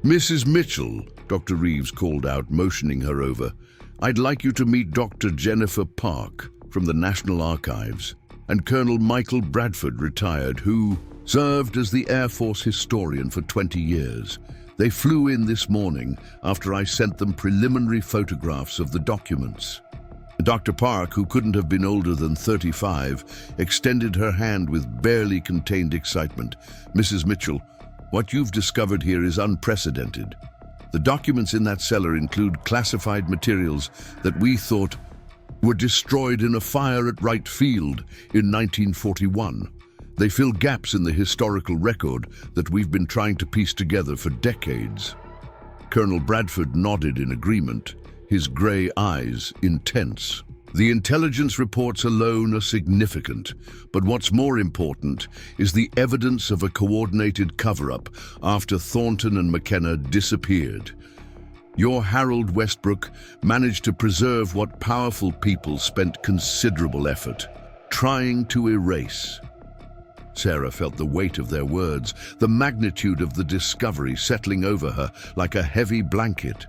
"Mrs. Mitchell," Dr. Reeves called out, motioning her over. "I'd like you to meet Dr. Jennifer Park from the National Archives, and Colonel Michael Bradford, retired, who served as the Air Force historian for 20 years. They flew in this morning after I sent them preliminary photographs of the documents." Dr. Park, who couldn't have been older than 35, extended her hand with barely contained excitement. "Mrs. Mitchell, what you've discovered here is unprecedented. The documents in that cellar include classified materials that we thought were destroyed in a fire at Wright Field in 1941. They fill gaps in the historical record that we've been trying to piece together for decades." Colonel Bradford nodded in agreement, his gray eyes intense. "The intelligence reports alone are significant, but what's more important is the evidence of a coordinated cover-up after Thornton and McKenna disappeared. Your Harold Westbrook managed to preserve what powerful people spent considerable effort trying to erase." Sarah felt the weight of their words, the magnitude of the discovery settling over her like a heavy blanket.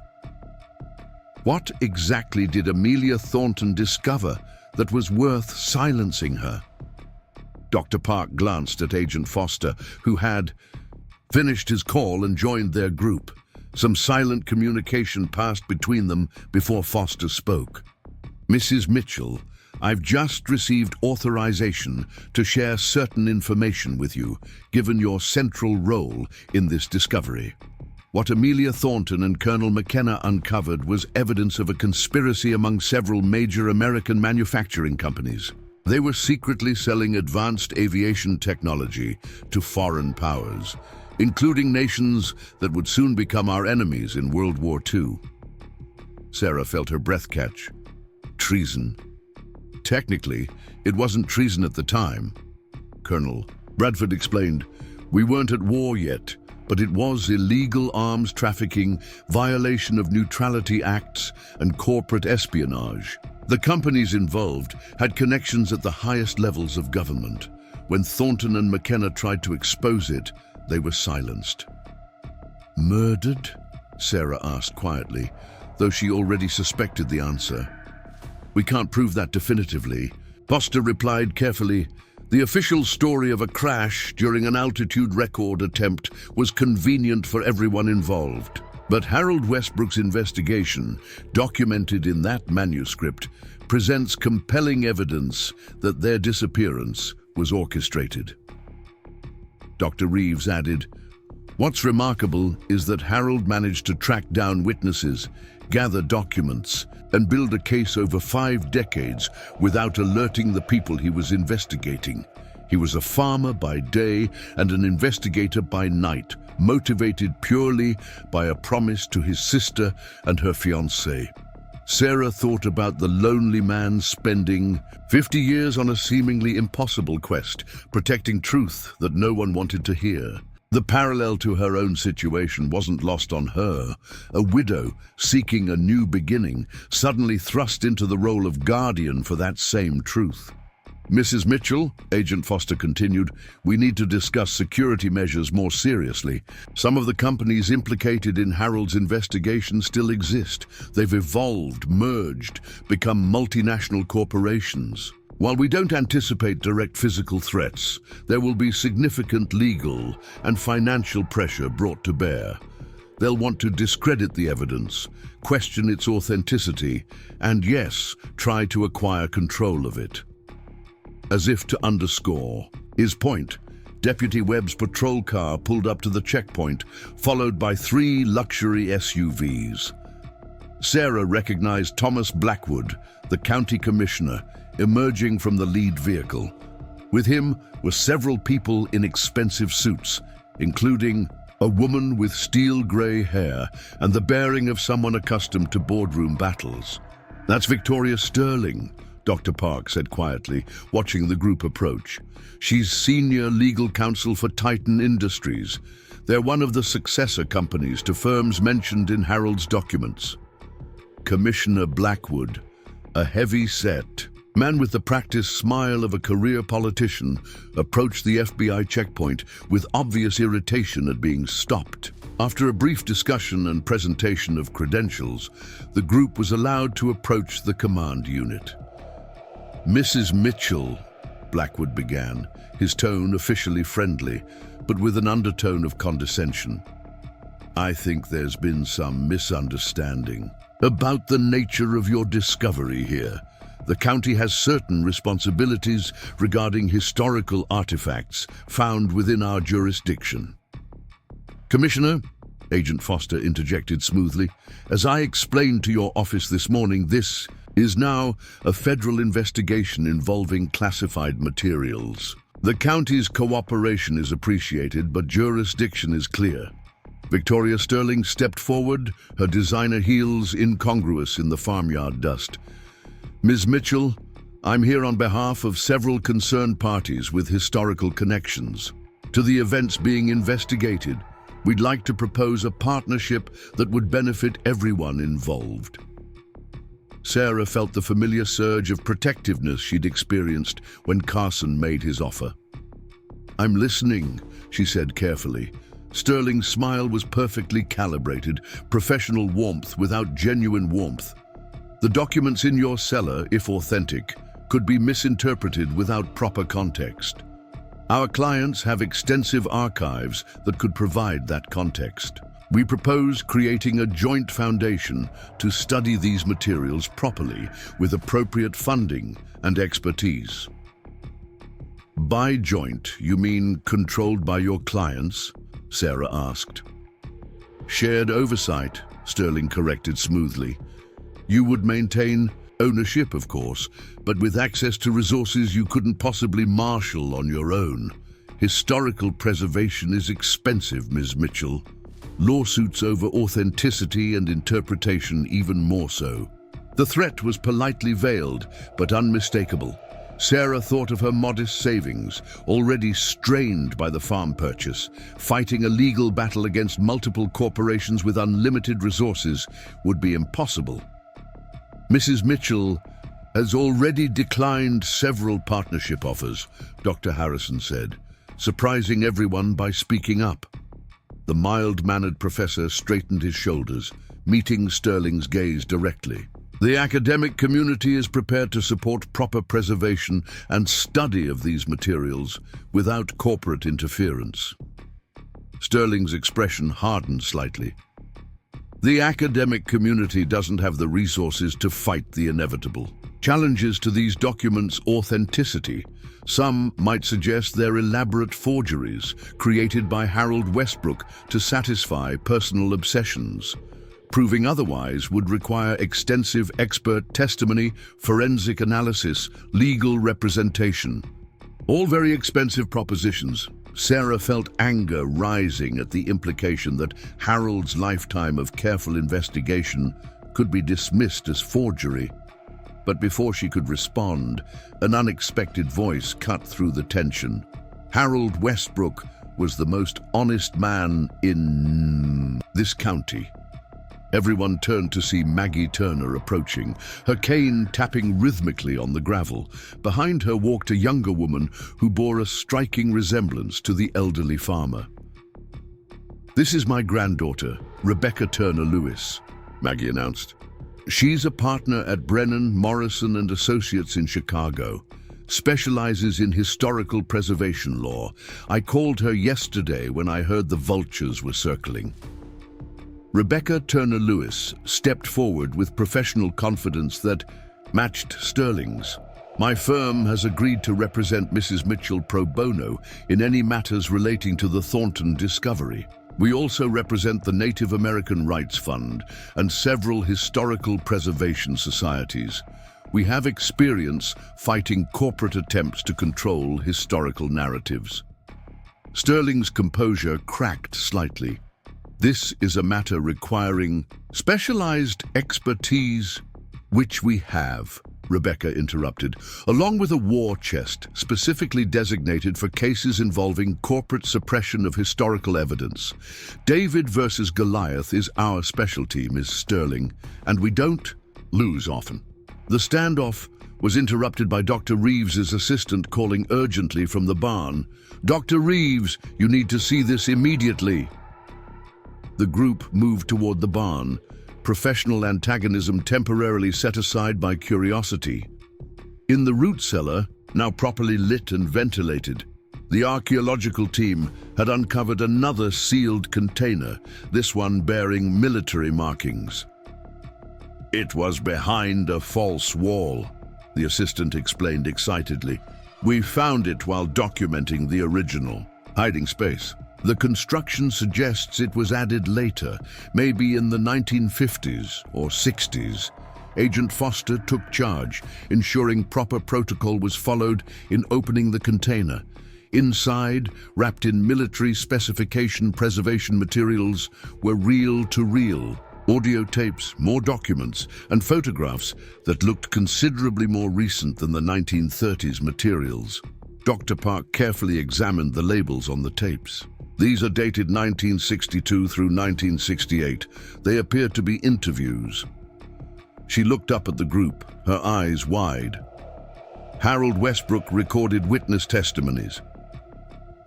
What exactly did Amelia Thornton discover that was worth silencing her? Dr. Park glanced at Agent Foster, who had, finished his call and joined their group. Some silent communication passed between them before Foster spoke. "Mrs. Mitchell, I've just received authorization to share certain information with you, given your central role in this discovery. What Amelia Thornton and Colonel McKenna uncovered was evidence of a conspiracy among several major American manufacturing companies. They were secretly selling advanced aviation technology to foreign powers, including nations that would soon become our enemies in World War II. Sarah felt her breath catch. Treason. Technically, it wasn't treason at the time. Colonel Bradford explained, "We weren't at war yet, but it was illegal arms trafficking, violation of neutrality acts, and corporate espionage. The companies involved had connections at the highest levels of government. When Thornton and McKenna tried to expose it, they were silenced." "Murdered?" Sarah asked quietly, though she already suspected the answer. "We can't prove that definitively." Foster replied carefully, "The official story of a crash during an altitude record attempt was convenient for everyone involved. But Harold Westbrook's investigation, documented in that manuscript, presents compelling evidence that their disappearance was orchestrated." Dr. Reeves added, "What's remarkable is that Harold managed to track down witnesses, gather documents, and build a case over 5 decades without alerting the people he was investigating. He was a farmer by day and an investigator by night, motivated purely by a promise to his sister and her fiancé." Sarah thought about the lonely man spending 50 years on a seemingly impossible quest, protecting truth that no one wanted to hear. The parallel to her own situation wasn't lost on her. A widow seeking a new beginning, suddenly thrust into the role of guardian for that same truth. "Mrs. Mitchell," Agent Foster continued, "we need to discuss security measures more seriously. Some of the companies implicated in Harold's investigation still exist. They've evolved, merged, become multinational corporations. While we don't anticipate direct physical threats, there will be significant legal and financial pressure brought to bear. They'll want to discredit the evidence, question its authenticity, and yes, try to acquire control of it." As if to underscore his point, Deputy Webb's patrol car pulled up to the checkpoint, followed by 3 luxury SUVs. Sarah recognized Thomas Blackwood, the county commissioner, emerging from the lead vehicle. With him were several people in expensive suits, including a woman with steel-gray hair and the bearing of someone accustomed to boardroom battles. "That's Victoria Sterling," Dr. Park said quietly, watching the group approach. "She's senior legal counsel for Titan Industries. They're one of the successor companies to firms mentioned in Harold's documents." Commissioner Blackwood, a heavy-set man with the practiced smile of a career politician, approached the FBI checkpoint with obvious irritation at being stopped. After a brief discussion and presentation of credentials, the group was allowed to approach the command unit. "Mrs. Mitchell," Blackwood began, his tone officially friendly, but with an undertone of condescension. "I think there's been some misunderstanding about the nature of your discovery here. The county has certain responsibilities regarding historical artifacts found within our jurisdiction." "Commissioner," Agent Foster interjected smoothly, "as I explained to your office this morning, this is now a federal investigation involving classified materials. The county's cooperation is appreciated, but jurisdiction is clear." Victoria Sterling stepped forward, her designer heels incongruous in the farmyard dust. "Ms. Mitchell, I'm here on behalf of several concerned parties with historical connections to the events being investigated. We'd like to propose a partnership that would benefit everyone involved." Sarah felt the familiar surge of protectiveness she'd experienced when Carson made his offer. "I'm listening," she said carefully. Sterling's smile was perfectly calibrated, professional warmth without genuine warmth. "The documents in your cellar, if authentic, could be misinterpreted without proper context. Our clients have extensive archives that could provide that context. We propose creating a joint foundation to study these materials properly with appropriate funding and expertise. By joint, you mean controlled by your clients? Sarah asked. Shared oversight, Sterling corrected smoothly. You would maintain ownership, of course, but with access to resources you couldn't possibly marshal on your own. Historical preservation is expensive, Ms. Mitchell. Lawsuits over authenticity and interpretation even more so. The threat was politely veiled, but unmistakable. Sarah thought of her modest savings, already strained by the farm purchase. Fighting a legal battle against multiple corporations with unlimited resources would be impossible. Mrs. Mitchell has already declined several partnership offers, Dr. Harrison said, surprising everyone by speaking up. The mild-mannered professor straightened his shoulders, meeting Sterling's gaze directly. The academic community is prepared to support proper preservation and study of these materials without corporate interference. Sterling's expression hardened slightly. The academic community doesn't have the resources to fight the inevitable. Challenges to these documents' authenticity. Some might suggest they're elaborate forgeries created by Harold Westbrook to satisfy personal obsessions. Proving otherwise would require extensive expert testimony, forensic analysis, legal representation. All very expensive propositions. Sarah felt anger rising at the implication that Harold's lifetime of careful investigation could be dismissed as forgery. But before she could respond, an unexpected voice cut through the tension. Harold Westbrook was the most honest man in this county. Everyone turned to see Maggie Turner approaching, her cane tapping rhythmically on the gravel. Behind her walked a younger woman who bore a striking resemblance to the elderly farmer. "This is my granddaughter, Rebecca Turner Lewis," Maggie announced. "She's a partner at Brennan, Morrison and Associates in Chicago, specializes in historical preservation law. I called her yesterday when I heard the vultures were circling." Rebecca Turner Lewis stepped forward with professional confidence that matched Sterling's. "My firm has agreed to represent Mrs. Mitchell pro bono in any matters relating to the Thornton discovery. We also represent the Native American Rights Fund and several historical preservation societies. We have experience fighting corporate attempts to control historical narratives." Sterling's composure cracked slightly. "This is a matter requiring specialized expertise, which we have," Rebecca interrupted, "along with a war chest specifically designated for cases involving corporate suppression of historical evidence. David versus Goliath is our specialty, Ms. Sterling, and we don't lose often." The standoff was interrupted by Dr. Reeves's assistant calling urgently from the barn. "Dr. Reeves, you need to see this immediately." The group moved toward the barn, professional antagonism temporarily set aside by curiosity. In the root cellar, now properly lit and ventilated, the archaeological team had uncovered another sealed container, this one bearing military markings. "It was behind a false wall," the assistant explained excitedly. "We found it while documenting the original." Hiding space. The construction suggests it was added later, maybe in the 1950s or 60s. Agent Foster took charge, ensuring proper protocol was followed in opening the container. Inside, wrapped in military specification preservation materials, were reel-to-reel audio tapes, more documents, and photographs that looked considerably more recent than the 1930s materials. Dr. Park carefully examined the labels on the tapes. "These are dated 1962 through 1968. They appear to be interviews." She looked up at the group, her eyes wide. Harold Westbrook recorded witness testimonies.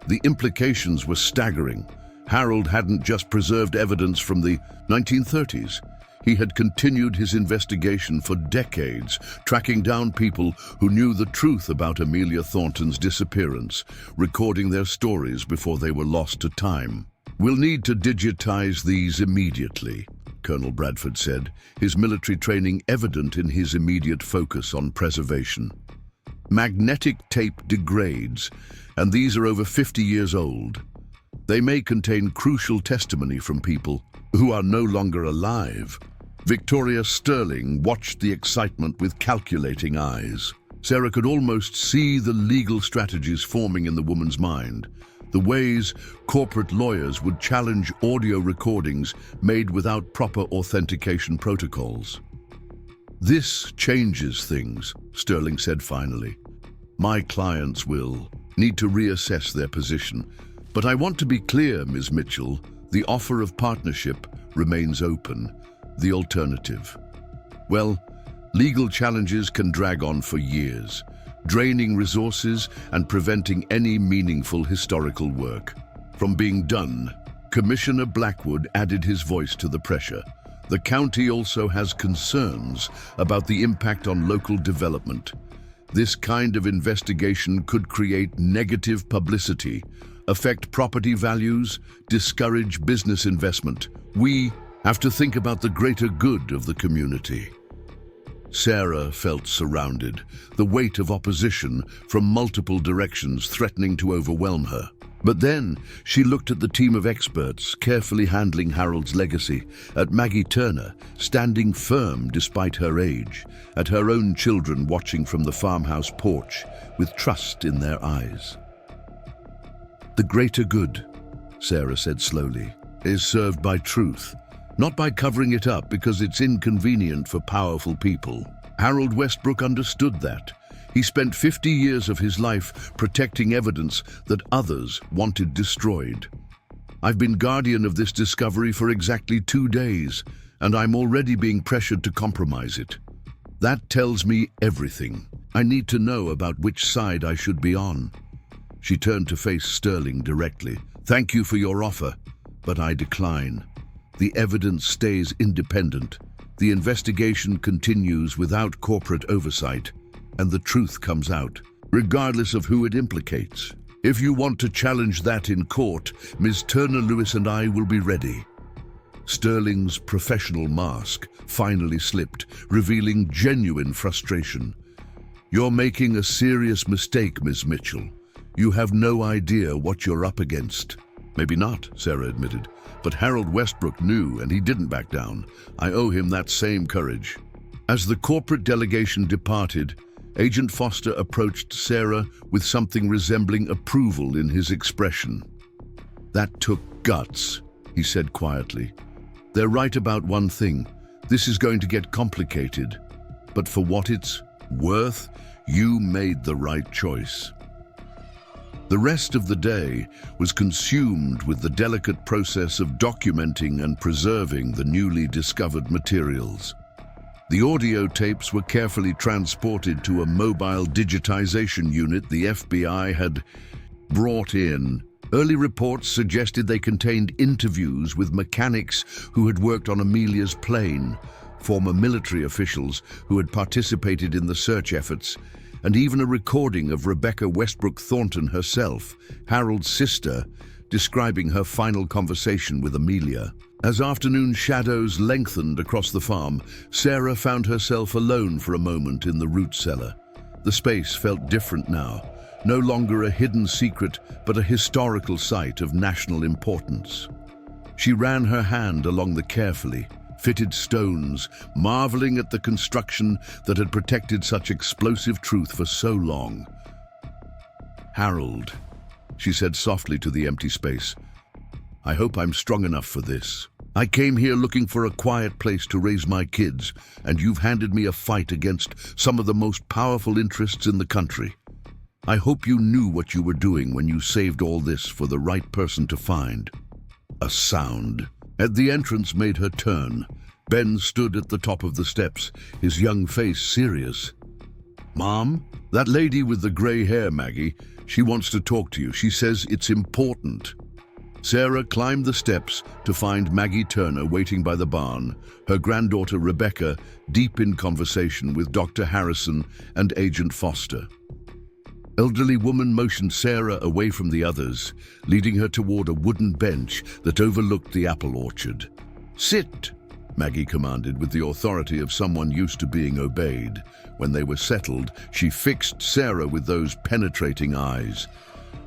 The implications were staggering. Harold hadn't just preserved evidence from the 1930s. He had continued his investigation for decades, tracking down people who knew the truth about Amelia Thornton's disappearance, recording their stories before they were lost to time. "We'll need to digitize these immediately," Colonel Bradford said, his military training evident in his immediate focus on preservation. "Magnetic tape degrades, and these are over 50 years old. They may contain crucial testimony from people who are no longer alive." Victoria Sterling watched the excitement with calculating eyes. Sarah could almost see the legal strategies forming in the woman's mind, the ways corporate lawyers would challenge audio recordings made without proper authentication protocols. "This changes things," Sterling said finally. "My clients will need to reassess their position. But I want to be clear, Ms. Mitchell, the offer of partnership remains open. The alternative. Well, legal challenges can drag on for years, draining resources and preventing any meaningful historical work from being done." Commissioner Blackwood added his voice to the pressure. "The county also has concerns about the impact on local development. This kind of investigation could create negative publicity, affect property values, discourage business investment. We have to think about the greater good of the community." Sarah felt surrounded, the weight of opposition from multiple directions threatening to overwhelm her. But then she looked at the team of experts carefully handling Harold's legacy, at Maggie Turner, standing firm despite her age, at her own children watching from the farmhouse porch with trust in their eyes. "The greater good," Sarah said slowly, "is served by truth, not by covering it up because it's inconvenient for powerful people." Harold Westbrook understood that. He spent 50 years of his life protecting evidence that others wanted destroyed. "I've been guardian of this discovery for exactly 2 days, and I'm already being pressured to compromise it. That tells me everything. I need to know about which side I should be on." She turned to face Sterling directly. "Thank you for your offer, but I decline. The evidence stays independent. The investigation continues without corporate oversight, and the truth comes out, regardless of who it implicates. If you want to challenge that in court, Ms. Turner Lewis and I will be ready." Sterling's professional mask finally slipped, revealing genuine frustration. "You're making a serious mistake, Ms. Mitchell. You have no idea what you're up against." "Maybe not," Sarah admitted. "But Harold Westbrook knew, and he didn't back down. I owe him that same courage." As the corporate delegation departed, Agent Foster approached Sarah with something resembling approval in his expression. "That took guts," he said quietly. "They're right about one thing. This is going to get complicated. But for what it's worth, you made the right choice." The rest of the day was consumed with the delicate process of documenting and preserving the newly discovered materials. The audio tapes were carefully transported to a mobile digitization unit the FBI had brought in. Early reports suggested they contained interviews with mechanics who had worked on Amelia's plane, former military officials who had participated in the search efforts, and even a recording of Rebecca Westbrook Thornton herself, Harold's sister, describing her final conversation with Amelia. As afternoon shadows lengthened across the farm, Sarah found herself alone for a moment in the root cellar. The space felt different now, no longer a hidden secret, but a historical site of national importance. She ran her hand along the carefully fitted stones, marveling at the construction that had protected such explosive truth for so long. "Harold," she said softly to the empty space, "I hope I'm strong enough for this. I came here looking for a quiet place to raise my kids, and you've handed me a fight against some of the most powerful interests in the country. I hope you knew what you were doing when you saved all this for the right person to find." A sound at the entrance made her turn. Ben stood at the top of the steps, his young face serious. "Mom, that lady with the gray hair, Maggie, she wants to talk to you. She says it's important." Sarah climbed the steps to find Maggie Turner waiting by the barn, her granddaughter Rebecca deep in conversation with Dr. Harrison and Agent Foster. Elderly woman motioned Sarah away from the others, leading her toward a wooden bench that overlooked the apple orchard. "Sit," Maggie commanded with the authority of someone used to being obeyed. When they were settled, she fixed Sarah with those penetrating eyes.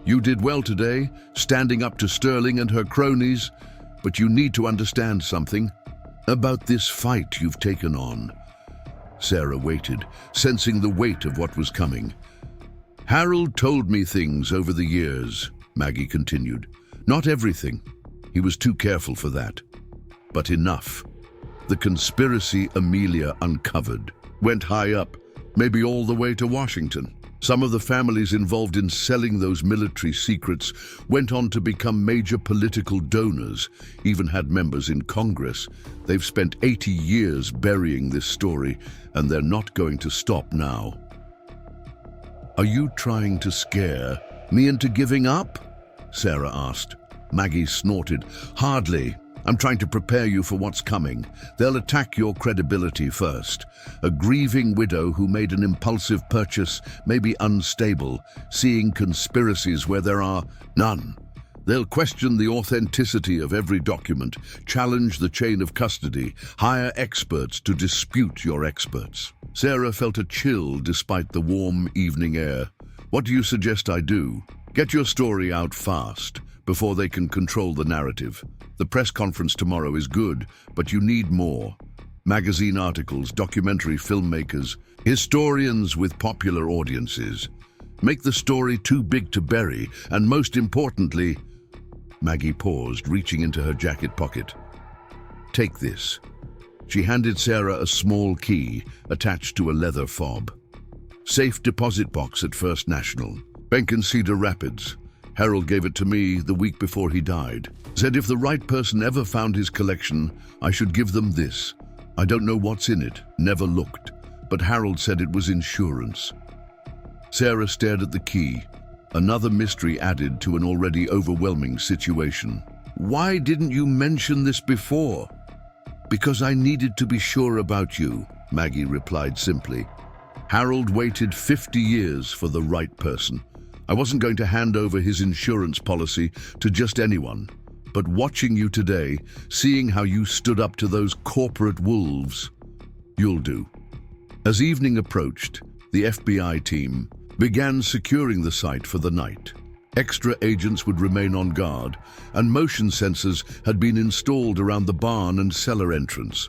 "You did well today, standing up to Sterling and her cronies, but you need to understand something about this fight you've taken on." Sarah waited, sensing the weight of what was coming. "Harold told me things over the years," Maggie continued. "Not everything. He was too careful for that. But enough. The conspiracy Amelia uncovered went high up, maybe all the way to Washington. Some of the families involved in selling those military secrets went on to become major political donors, even had members in Congress. They've spent 80 years burying this story, and they're not going to stop now." "Are you trying to scare me into giving up?" Sarah asked. Maggie snorted. "Hardly. I'm trying to prepare you for what's coming. They'll attack your credibility first. A grieving widow who made an impulsive purchase may be unstable, seeing conspiracies where there are none. They'll question the authenticity of every document, challenge the chain of custody, hire experts to dispute your experts." Sarah felt a chill despite the warm evening air. "What do you suggest I do? Get your story out fast, before they can control the narrative. The press conference tomorrow is good, but you need more. Magazine articles, documentary filmmakers, historians with popular audiences. Make the story too big to bury, and most importantly..." Maggie paused, reaching into her jacket pocket. "Take this." She handed Sarah a small key attached to a leather fob. "Safe deposit box at First National, Bank in Cedar Rapids. Harold gave it to me the week before he died. Said if the right person ever found his collection, I should give them this. I don't know what's in it, never looked, but Harold said it was insurance." Sarah stared at the key, another mystery added to an already overwhelming situation. "Why didn't you mention this before?" "Because I needed to be sure about you," Maggie replied simply. "Harold waited 50 years for the right person. I wasn't going to hand over his insurance policy to just anyone. But watching you today, seeing how you stood up to those corporate wolves, you'll do." As evening approached, the FBI team began securing the site for the night. Extra agents would remain on guard, and motion sensors had been installed around the barn and cellar entrance.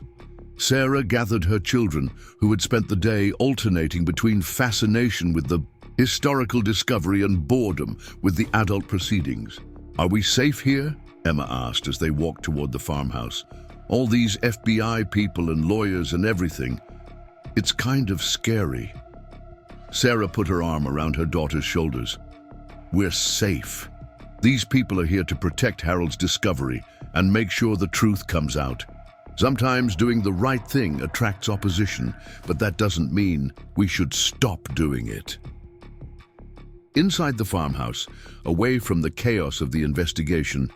Sarah gathered her children, who had spent the day alternating between fascination with the historical discovery and boredom with the adult proceedings. "Are we safe here?" Emma asked as they walked toward the farmhouse. "All these FBI people and lawyers and everything. It's kind of scary." Sarah put her arm around her daughter's shoulders. "We're safe. These people are here to protect Harold's discovery and make sure the truth comes out. Sometimes doing the right thing attracts opposition, but that doesn't mean we should stop doing it." Inside the farmhouse, away from the chaos of the investigation,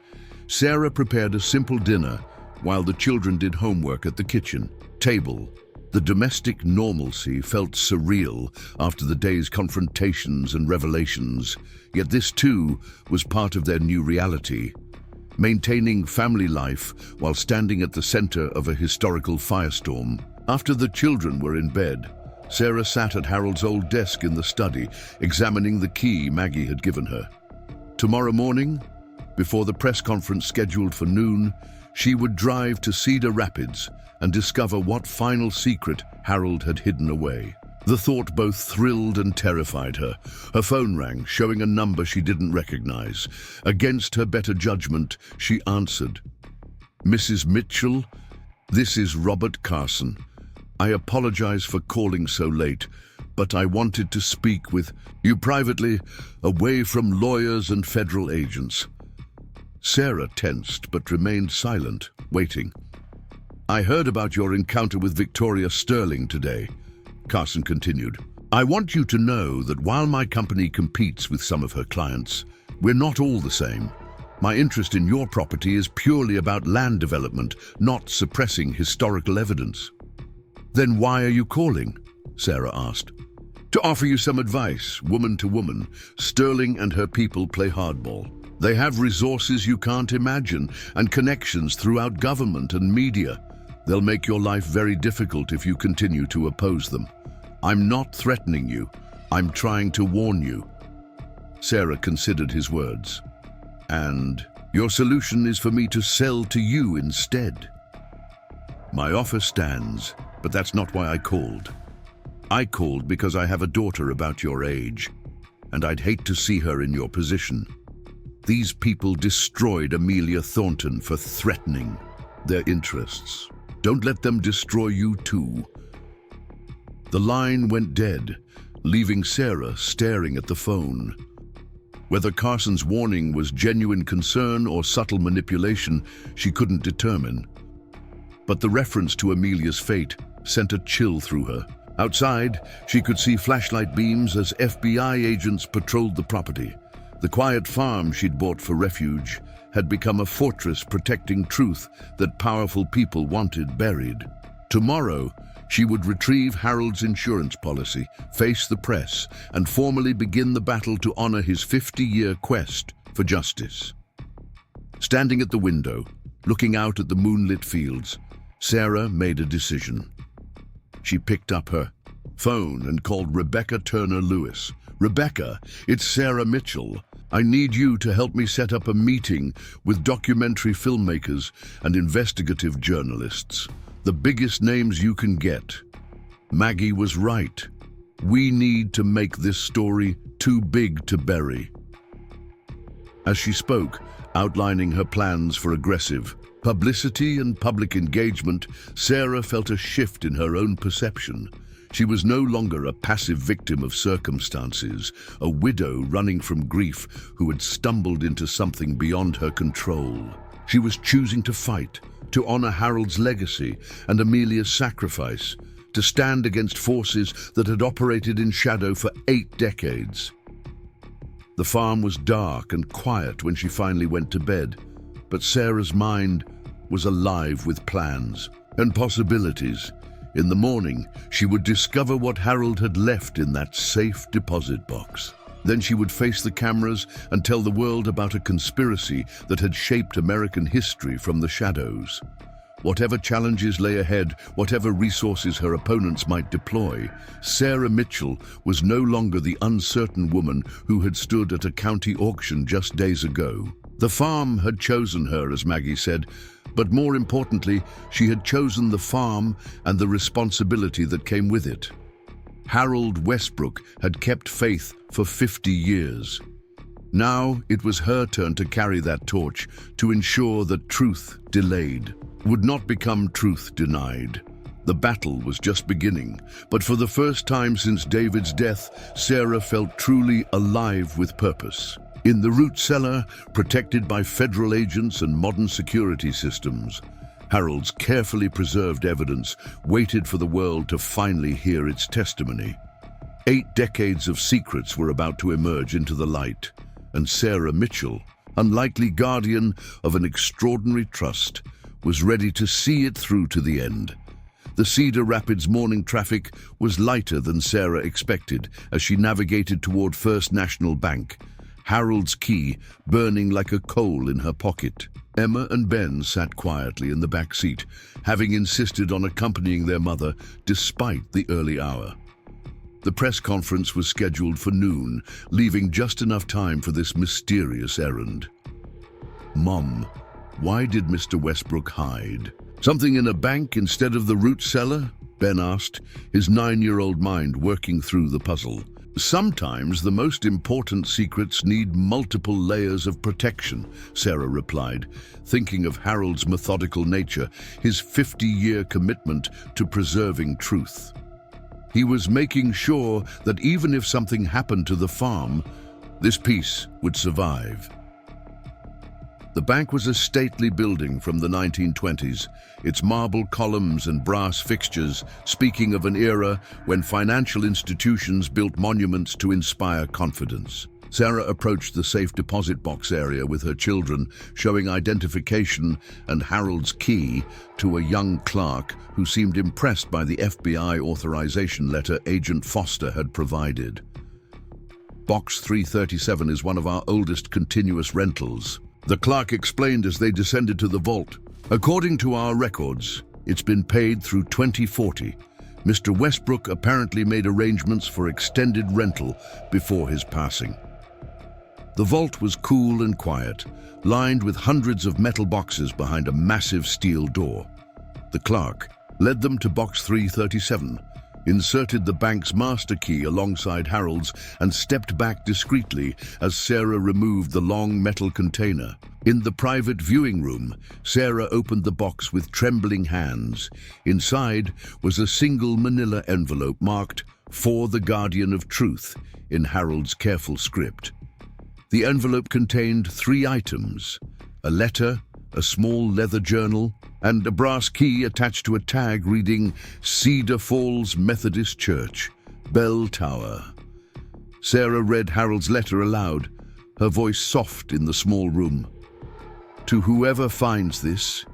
Sarah prepared a simple dinner while the children did homework at the kitchen table. The domestic normalcy felt surreal after the day's confrontations and revelations, yet this too was part of their new reality. Maintaining family life while standing at the center of a historical firestorm. After the children were in bed, Sarah sat at Harold's old desk in the study, examining the key Maggie had given her. Tomorrow morning, before the press conference scheduled for noon, she would drive to Cedar Rapids and discover what final secret Harold had hidden away. The thought both thrilled and terrified her. Her phone rang, showing a number she didn't recognize. Against her better judgment, she answered. "Mrs. Mitchell, this is Robert Carson. I apologize for calling so late, but I wanted to speak with you privately, away from lawyers and federal agents." Sarah tensed but remained silent, waiting. "I heard about your encounter with Victoria Sterling today," Carson continued. "I want you to know that while my company competes with some of her clients, we're not all the same. My interest in your property is purely about land development, not suppressing historical evidence." "Then why are you calling?" Sarah asked. "To offer you some advice, woman to woman. Sterling and her people play hardball. They have resources you can't imagine and connections throughout government and media. They'll make your life very difficult if you continue to oppose them. I'm not threatening you. I'm trying to warn you." Sarah considered his words. "And your solution is for me to sell to you instead." "My offer stands, but that's not why I called. I called because I have a daughter about your age, and I'd hate to see her in your position. These people destroyed Amelia Thornton for threatening their interests. Don't let them destroy you too." The line went dead, leaving Sarah staring at the phone. Whether Carson's warning was genuine concern or subtle manipulation, she couldn't determine. But the reference to Amelia's fate sent a chill through her. Outside, she could see flashlight beams as FBI agents patrolled the property. The quiet farm she'd bought for refuge had become a fortress protecting truth that powerful people wanted buried. Tomorrow, she would retrieve Harold's insurance policy, face the press, and formally begin the battle to honor his 50-year quest for justice. Standing at the window, looking out at the moonlit fields, Sarah made a decision. She picked up her phone and called Rebecca Turner Lewis. "Rebecca, it's Sarah Mitchell. I need you to help me set up a meeting with documentary filmmakers and investigative journalists. The biggest names you can get." Maggie was right. We need to make this story too big to bury. As she spoke, outlining her plans for aggressive publicity and public engagement, Sarah felt a shift in her own perception. She was no longer a passive victim of circumstances, a widow running from grief who had stumbled into something beyond her control. She was choosing to fight, to honor Harold's legacy and Amelia's sacrifice, to stand against forces that had operated in shadow for 8 decades. The farm was dark and quiet when she finally went to bed, but Sarah's mind was alive with plans and possibilities. In the morning, she would discover what Harold had left in that safe deposit box. Then she would face the cameras and tell the world about a conspiracy that had shaped American history from the shadows. Whatever challenges lay ahead, whatever resources her opponents might deploy, Sarah Mitchell was no longer the uncertain woman who had stood at a county auction just days ago. The farm had chosen her, as Maggie said, but more importantly, she had chosen the farm and the responsibility that came with it. Harold Westbrook had kept faith for 50 years. Now it was her turn to carry that torch, to ensure that truth delayed would not become truth denied. The battle was just beginning, but for the first time since David's death, Sarah felt truly alive with purpose. In the root cellar, protected by federal agents and modern security systems, Harold's carefully preserved evidence waited for the world to finally hear its testimony. 8 decades of secrets were about to emerge into the light, and Sarah Mitchell, unlikely guardian of an extraordinary trust, was ready to see it through to the end. The Cedar Rapids morning traffic was lighter than Sarah expected as she navigated toward First National Bank, Harold's key burning like a coal in her pocket. Emma and Ben sat quietly in the back seat, having insisted on accompanying their mother despite the early hour. The press conference was scheduled for noon, leaving just enough time for this mysterious errand. "Mom, why did Mr. Westbrook hide? Something in a bank instead of the root cellar?" Ben asked, his 9-year-old mind working through the puzzle. "Sometimes the most important secrets need multiple layers of protection," Sarah replied, thinking of Harold's methodical nature, his 50-year commitment to preserving truth. He was making sure that even if something happened to the farm, this piece would survive. The bank was a stately building from the 1920s, its marble columns and brass fixtures speaking of an era when financial institutions built monuments to inspire confidence. Sarah approached the safe deposit box area with her children, showing identification and Harold's key to a young clerk who seemed impressed by the FBI authorization letter Agent Foster had provided. Box 337 is one of our oldest continuous rentals, the clerk explained as they descended to the vault. According to our records, it's been paid through 2040. Mr. Westbrook apparently made arrangements for extended rental before his passing. The vault was cool and quiet, lined with hundreds of metal boxes behind a massive steel door. The clerk led them to box 337, inserted the bank's master key alongside Harold's, and stepped back discreetly as Sarah removed the long metal container. In the private viewing room, Sarah opened the box with trembling hands. Inside was a single manila envelope marked, "For the Guardian of Truth," in Harold's careful script. The envelope contained 3 items: a letter, a small leather journal, and a brass key attached to a tag reading Cedar Falls Methodist Church, Bell Tower. Sarah read Harold's letter aloud, her voice soft in the small room. "To whoever finds this,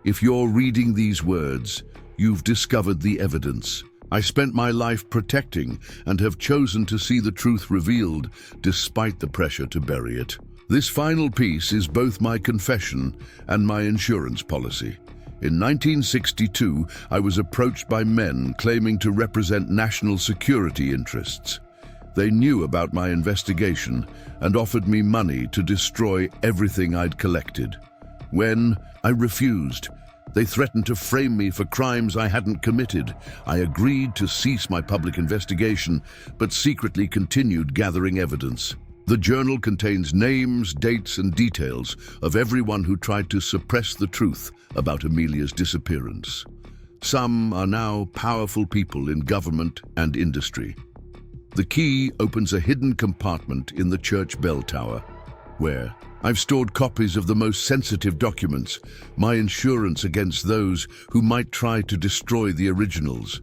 if you're reading these words, you've discovered the evidence. I spent my life protecting and have chosen to see the truth revealed despite the pressure to bury it. This final piece is both my confession and my insurance policy. In 1962, I was approached by men claiming to represent national security interests. They knew about my investigation and offered me money to destroy everything I'd collected. When I refused, they threatened to frame me for crimes I hadn't committed. I agreed to cease my public investigation, but secretly continued gathering evidence. The journal contains names, dates, and details of everyone who tried to suppress the truth about Amelia's disappearance. Some are now powerful people in government and industry. The key opens a hidden compartment in the church bell tower, where I've stored copies of the most sensitive documents, my insurance against those who might try to destroy the originals.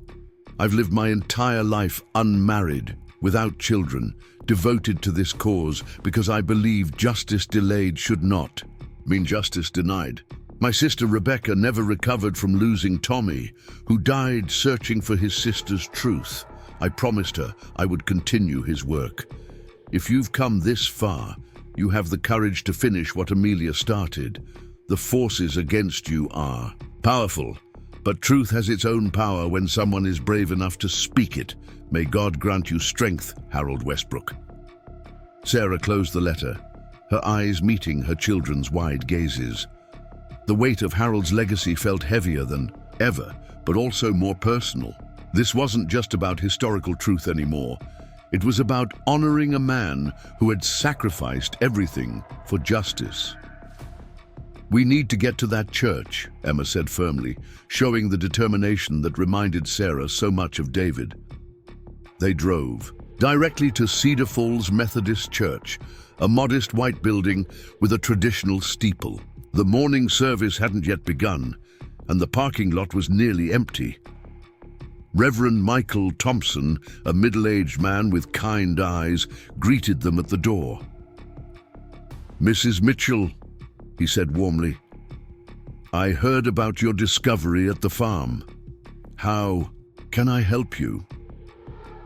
I've lived my entire life unmarried, without children, devoted to this cause because I believe justice delayed should not mean justice denied. My sister Rebecca never recovered from losing Tommy, who died searching for his sister's truth. I promised her I would continue his work. If you've come this far, you have the courage to finish what Amelia started. The forces against you are powerful, but truth has its own power when someone is brave enough to speak it. May God grant you strength, Harold Westbrook. Sarah closed the letter, her eyes meeting her children's wide gazes. The weight of Harold's legacy felt heavier than ever, but also more personal. This wasn't just about historical truth anymore. It was about honoring a man who had sacrificed everything for justice. "We need to get to that church," Emma said firmly, showing the determination that reminded Sarah so much of David. They drove directly to Cedar Falls Methodist Church, a modest white building with a traditional steeple. The morning service hadn't yet begun, and the parking lot was nearly empty. Reverend Michael Thompson, a middle-aged man with kind eyes, greeted them at the door. "Mrs. Mitchell," he said warmly, "I heard about your discovery at the farm. How can I help you?"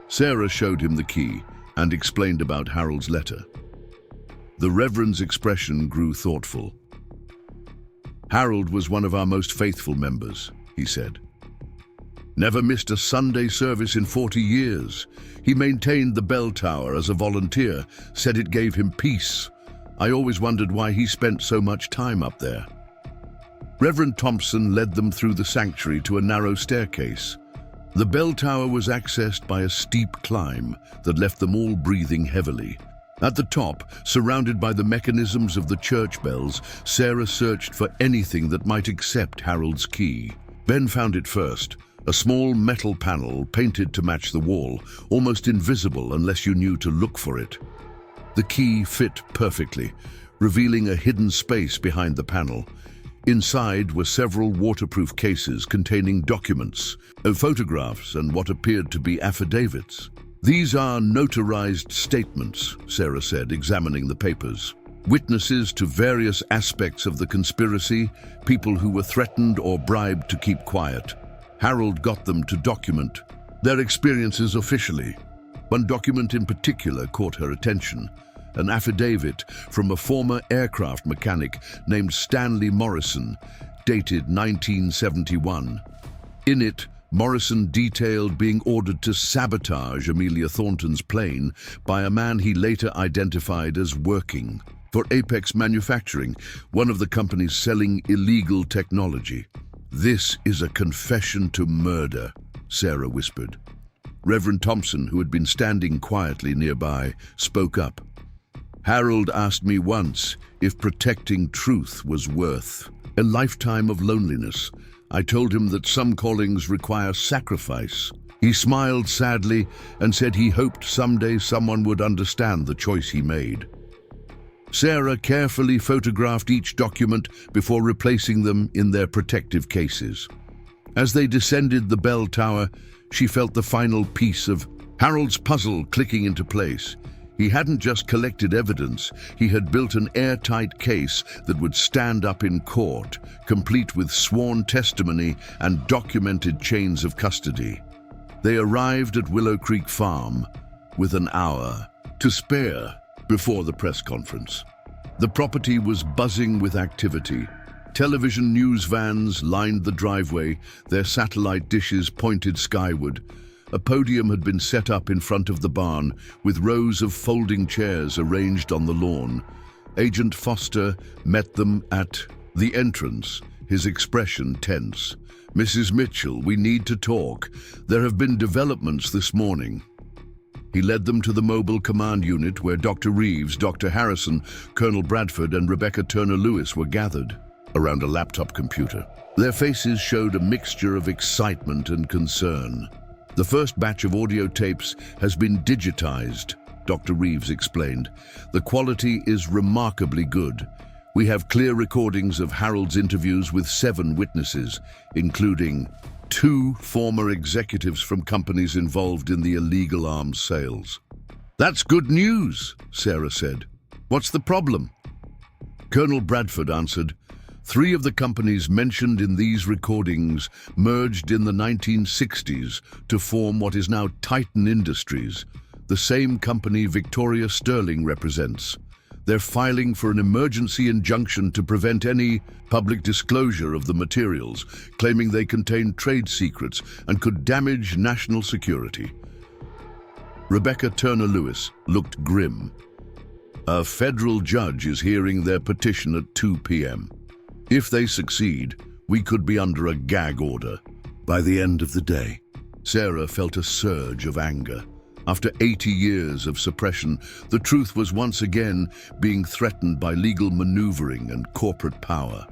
Sarah showed him the key and explained about Harold's letter. The Reverend's expression grew thoughtful. "Harold was one of our most faithful members," he said. "Never missed a Sunday service in 40 years. He maintained the bell tower as a volunteer, said it gave him peace. I always wondered why he spent so much time up there." Reverend Thompson led them through the sanctuary to a narrow staircase. The bell tower was accessed by a steep climb that left them all breathing heavily. At the top, surrounded by the mechanisms of the church bells, Sarah searched for anything that might accept Harold's key. Ben found it first, a small metal panel painted to match the wall, almost invisible unless you knew to look for it. The key fit perfectly, revealing a hidden space behind the panel. Inside were several waterproof cases containing documents, photographs, and what appeared to be affidavits. "These are notarized statements," Sarah said, examining the papers. "Witnesses to various aspects of the conspiracy, people who were threatened or bribed to keep quiet. Harold got them to document their experiences officially. One document in particular caught her attention, an affidavit from a former aircraft mechanic named Stanley Morrison, dated 1971. In it, Morrison detailed being ordered to sabotage Amelia Thornton's plane by a man he later identified as working for Apex Manufacturing, one of the companies selling illegal technology. "This is a confession to murder," Sarah whispered. Reverend Thompson, who had been standing quietly nearby, spoke up. "Harold asked me once if protecting truth was worth a lifetime of loneliness. I told him that some callings require sacrifice. He smiled sadly and said he hoped someday someone would understand the choice he made." Sarah carefully photographed each document before replacing them in their protective cases. As they descended the bell tower, she felt the final piece of Harold's puzzle clicking into place. He hadn't just collected evidence, he had built an airtight case that would stand up in court, complete with sworn testimony and documented chains of custody. They arrived at Willow Creek Farm with an hour to spare before the press conference. The property was buzzing with activity. Television news vans lined the driveway, their satellite dishes pointed skyward. A podium had been set up in front of the barn, with rows of folding chairs arranged on the lawn. Agent Foster met them at the entrance, his expression tense. "Mrs. Mitchell, we need to talk. There have been developments this morning." He led them to the mobile command unit where Dr. Reeves, Dr. Harrison, Colonel Bradford, and Rebecca Turner-Lewis were gathered around a laptop computer. Their faces showed a mixture of excitement and concern. "The first batch of audio tapes has been digitized," Dr. Reeves explained. "The quality is remarkably good. We have clear recordings of Harold's interviews with 7 witnesses, including 2 former executives from companies involved in the illegal arms sales." "That's good news," Sarah said. "What's the problem?" Colonel Bradford answered, "3 of the companies mentioned in these recordings merged in the 1960s to form what is now Titan Industries, the same company Victoria Sterling represents. They're filing for an emergency injunction to prevent any public disclosure of the materials, claiming they contain trade secrets and could damage national security." Rebecca Turner-Lewis looked grim. "A federal judge is hearing their petition at 2 p.m. If they succeed, we could be under a gag order by the end of the day." Sarah felt a surge of anger. After 80 years of suppression, the truth was once again being threatened by legal maneuvering and corporate power.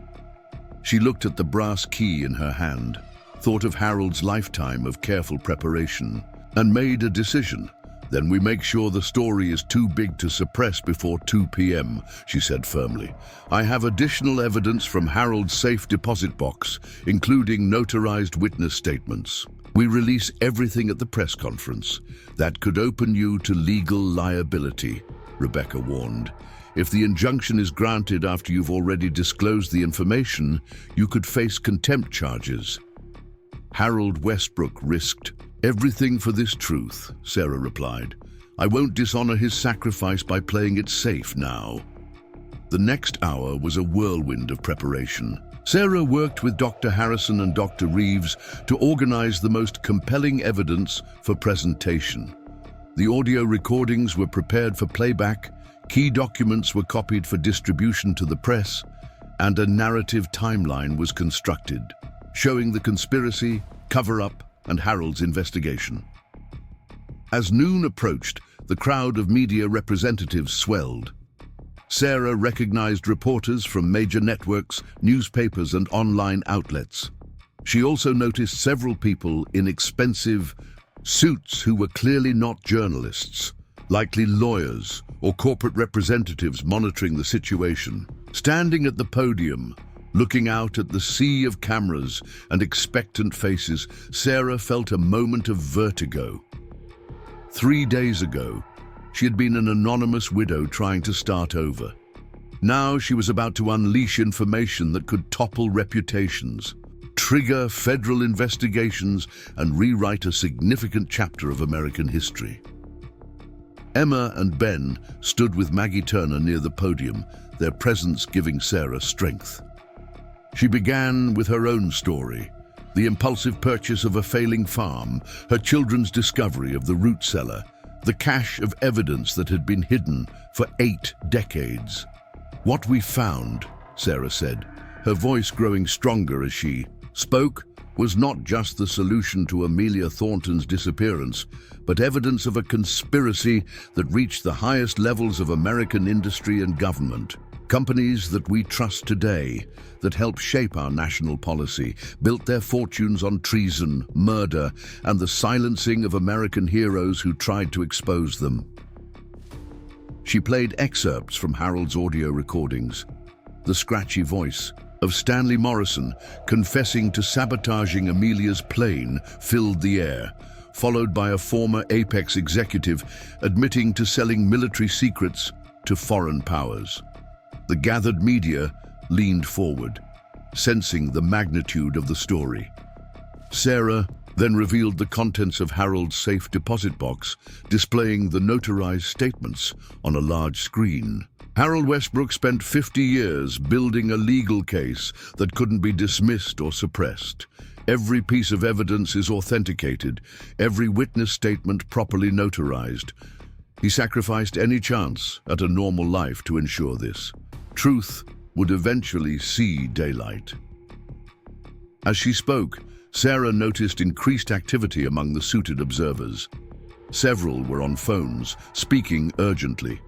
She looked at the brass key in her hand, thought of Harold's lifetime of careful preparation, and made a decision. "Then we make sure the story is too big to suppress before 2 p.m., she said firmly. "I have additional evidence from Harold's safe deposit box, including notarized witness statements. We release everything at the press conference. That could open you to legal liability," Rebecca warned. "If the injunction is granted after you've already disclosed the information, you could face contempt charges." Harold Westbrook risked everything for this truth, Sarah replied. "I won't dishonor his sacrifice by playing it safe now." The next hour was a whirlwind of preparation. Sarah worked with Dr. Harrison and Dr. Reeves to organize the most compelling evidence for presentation. The audio recordings were prepared for playback, key documents were copied for distribution to the press, and a narrative timeline was constructed, showing the conspiracy, cover-up, and Harold's investigation. As noon approached, the crowd of media representatives swelled. Sarah recognized reporters from major networks, newspapers, and online outlets. She also noticed several people in expensive suits who were clearly not journalists, likely lawyers or corporate representatives monitoring the situation. Standing at the podium, looking out at the sea of cameras and expectant faces, Sarah felt a moment of vertigo. 3 days ago, she had been an anonymous widow trying to start over. Now she was about to unleash information that could topple reputations, trigger federal investigations, and rewrite a significant chapter of American history. Emma and Ben stood with Maggie Turner near the podium, their presence giving Sarah strength. She began with her own story, the impulsive purchase of a failing farm, her children's discovery of the root cellar, the cache of evidence that had been hidden for 8 decades. "What we found," Sarah said, her voice growing stronger as she spoke, was not just the solution to Amelia Thornton's disappearance, but evidence of a conspiracy that reached the highest levels of American industry and government. Companies that we trust today, that help shape our national policy, built their fortunes on treason, murder, and the silencing of American heroes who tried to expose them. She played excerpts from Harold's audio recordings. The scratchy voice of Stanley Morrison confessing to sabotaging Amelia's plane filled the air, followed by a former Apex executive admitting to selling military secrets to foreign powers. The gathered media leaned forward, sensing the magnitude of the story. Sarah then revealed the contents of Harold's safe deposit box, displaying the notarized statements on a large screen. Harold Westbrook spent 50 years building a legal case that couldn't be dismissed or suppressed. Every piece of evidence is authenticated, every witness statement properly notarized. He sacrificed any chance at a normal life to ensure this. Truth would eventually see daylight. As she spoke, Sarah noticed increased activity among the suited observers. Several were on phones, speaking urgently.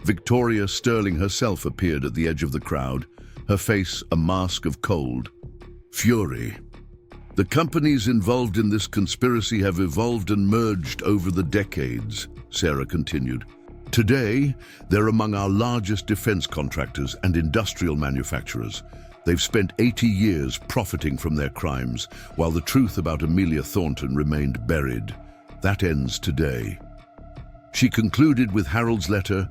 Victoria Sterling herself appeared at the edge of the crowd, her face a mask of cold fury. "The companies involved in this conspiracy have evolved and merged over the decades," Sarah continued. "Today, they're among our largest defense contractors and industrial manufacturers. They've spent 80 years profiting from their crimes, while the truth about Amelia Thornton remained buried. That ends today." She concluded with Harold's letter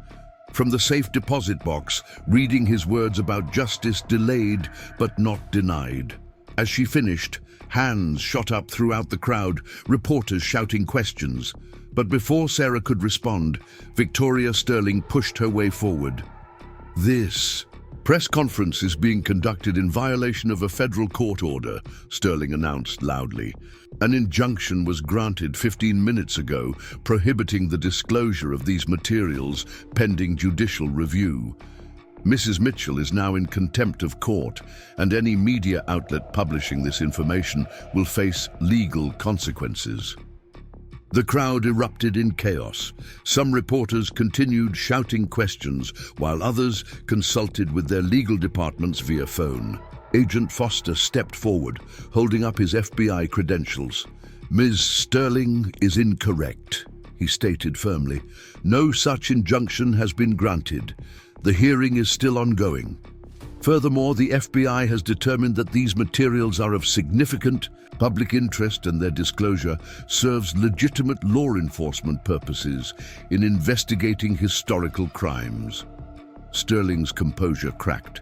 from the safe deposit box, reading his words about justice delayed but not denied. As she finished, hands shot up throughout the crowd, reporters shouting questions. But before Sarah could respond, Victoria Sterling pushed her way forward. "This press conference is being conducted in violation of a federal court order," Sterling announced loudly. "An injunction was granted 15 minutes ago prohibiting the disclosure of these materials pending judicial review. Mrs. Mitchell is now in contempt of court, and any media outlet publishing this information will face legal consequences." The crowd erupted in chaos. Some reporters continued shouting questions, while others consulted with their legal departments via phone. Agent Foster stepped forward, holding up his FBI credentials. "Ms. Sterling is incorrect," he stated firmly. "No such injunction has been granted. The hearing is still ongoing. Furthermore, the FBI has determined that these materials are of significant public interest, and their disclosure serves legitimate law enforcement purposes in investigating historical crimes." Sterling's composure cracked.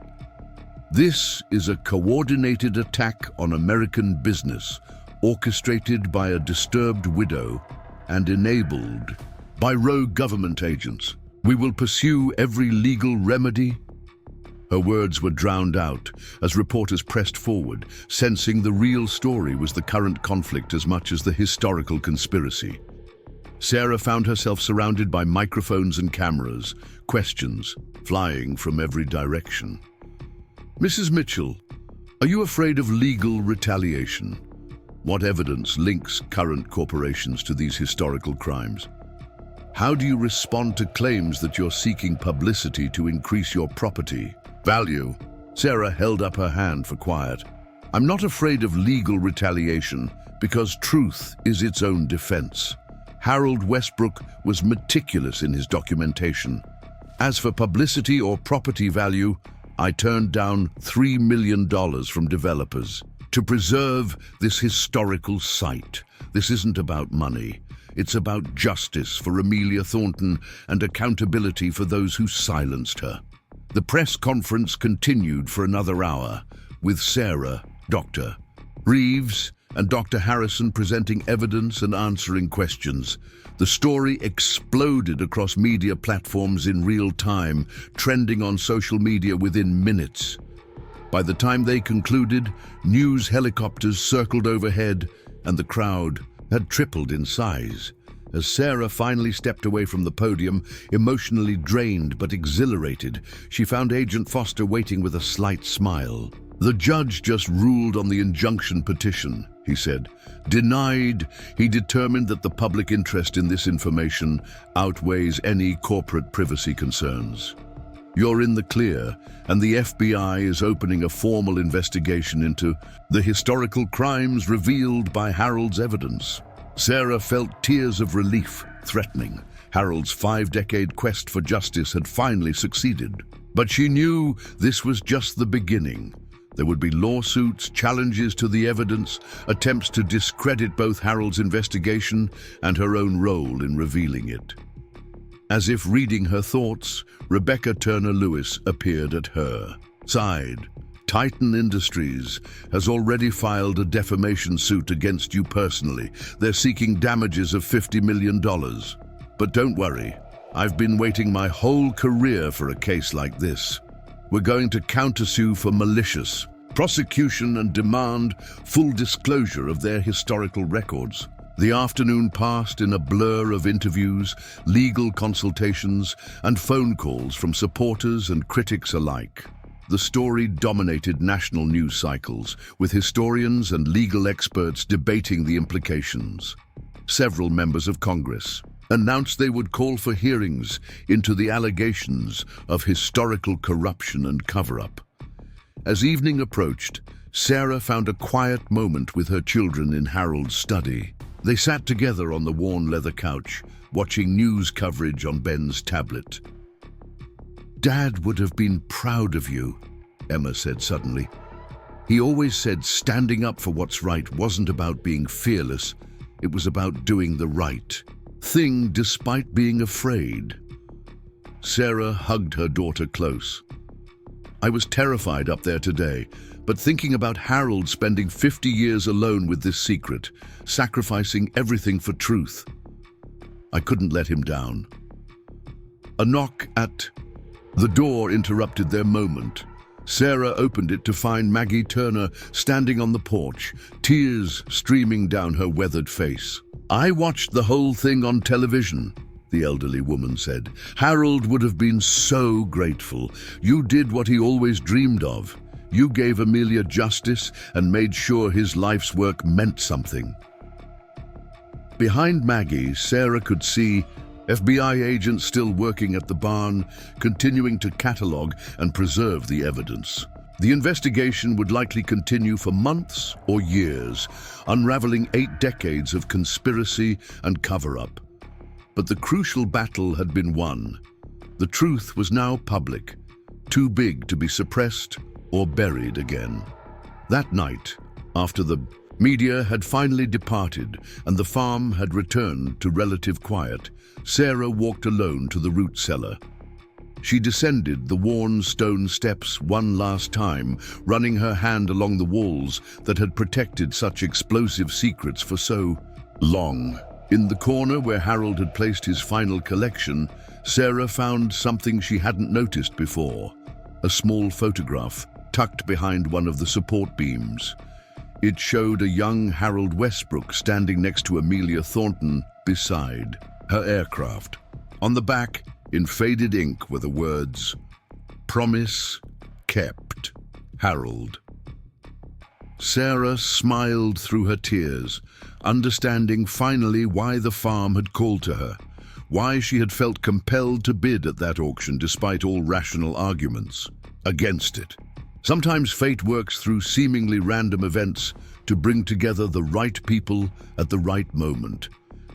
"This is a coordinated attack on American business, orchestrated by a disturbed widow and enabled by rogue government agents. We will pursue every legal remedy." Her words were drowned out as reporters pressed forward, sensing the real story was the current conflict as much as the historical conspiracy. Sarah found herself surrounded by microphones and cameras, questions flying from every direction. "Mrs. Mitchell, are you afraid of legal retaliation? What evidence links current corporations to these historical crimes? How do you respond to claims that you're seeking publicity to increase your property value?" Sarah held up her hand for quiet. "I'm not afraid of legal retaliation because truth is its own defense. Harold Westbrook was meticulous in his documentation. As for publicity or property value, I turned down $3 million from developers to preserve this historical site. This isn't about money. It's about justice for Amelia Thornton and accountability for those who silenced her. The press conference continued for another hour, with Sarah, Dr. Reeves, and Dr. Harrison presenting evidence and answering questions. The story exploded across media platforms in real time, trending on social media within minutes. By the time they concluded, news helicopters circled overhead, and the crowd had tripled in size. As Sarah finally stepped away from the podium, emotionally drained but exhilarated, she found Agent Foster waiting with a slight smile. "The judge just ruled on the injunction petition," he said. "Denied, he determined that the public interest in this information outweighs any corporate privacy concerns. You're in the clear, and the FBI is opening a formal investigation into the historical crimes revealed by Harold's evidence." Sarah felt tears of relief threatening. Harold's 5-decade quest for justice had finally succeeded. But she knew this was just the beginning. There would be lawsuits, challenges to the evidence, attempts to discredit both Harold's investigation and her own role in revealing it. As if reading her thoughts, Rebecca Turner Lewis appeared at her side. "Titan Industries has already filed a defamation suit against you personally. They're seeking damages of $50 million. But don't worry, I've been waiting my whole career for a case like this. We're going to countersue for malicious prosecution and demand full disclosure of their historical records." The afternoon passed in a blur of interviews, legal consultations, and phone calls from supporters and critics alike. The story dominated national news cycles, with historians and legal experts debating the implications. Several members of Congress announced they would call for hearings into the allegations of historical corruption and cover-up. As evening approached, Sarah found a quiet moment with her children in Harold's study. They sat together on the worn leather couch, watching news coverage on Ben's tablet. "Dad would have been proud of you," Emma said suddenly. "He always said standing up for what's right wasn't about being fearless, it was about doing the right thing despite being afraid." Sarah hugged her daughter close. "I was terrified up there today, but thinking about Harold spending 50 years alone with this secret, sacrificing everything for truth, I couldn't let him down." A knock at the door interrupted their moment. Sarah opened it to find Maggie Turner standing on the porch, tears streaming down her weathered face. "I watched the whole thing on television," the elderly woman said. "Harold would have been so grateful. You did what he always dreamed of. You gave Amelia justice and made sure his life's work meant something." Behind Maggie, Sarah could see FBI agents still working at the barn, continuing to catalog and preserve the evidence. The investigation would likely continue for months or years, unraveling 8 decades of conspiracy and cover-up. But the crucial battle had been won. The truth was now public, too big to be suppressed or buried again. That night, after the media had finally departed and the farm had returned to relative quiet, Sarah walked alone to the root cellar. She descended the worn stone steps one last time, running her hand along the walls that had protected such explosive secrets for so long. In the corner where Harold had placed his final collection, Sarah found something she hadn't noticed before: a small photograph tucked behind one of the support beams. It showed a young Harold Westbrook standing next to Amelia Thornton beside her aircraft. On the back, in faded ink, were the words, "Promise kept, Harold." Sarah smiled through her tears, understanding finally why the farm had called to her, why she had felt compelled to bid at that auction despite all rational arguments against it. Sometimes fate works through seemingly random events to bring together the right people at the right moment.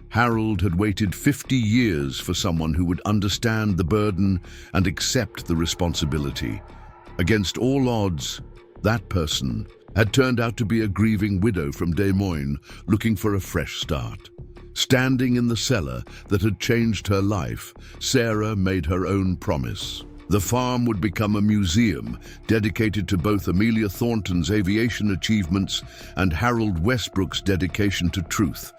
Harold had waited 50 years for someone who would understand the burden and accept the responsibility. Against all odds, that person had turned out to be a grieving widow from Des Moines looking for a fresh start. Standing in the cellar that had changed her life, Sarah made her own promise. The farm would become a museum dedicated to both Amelia Thornton's aviation achievements and Harold Westbrook's dedication to truth.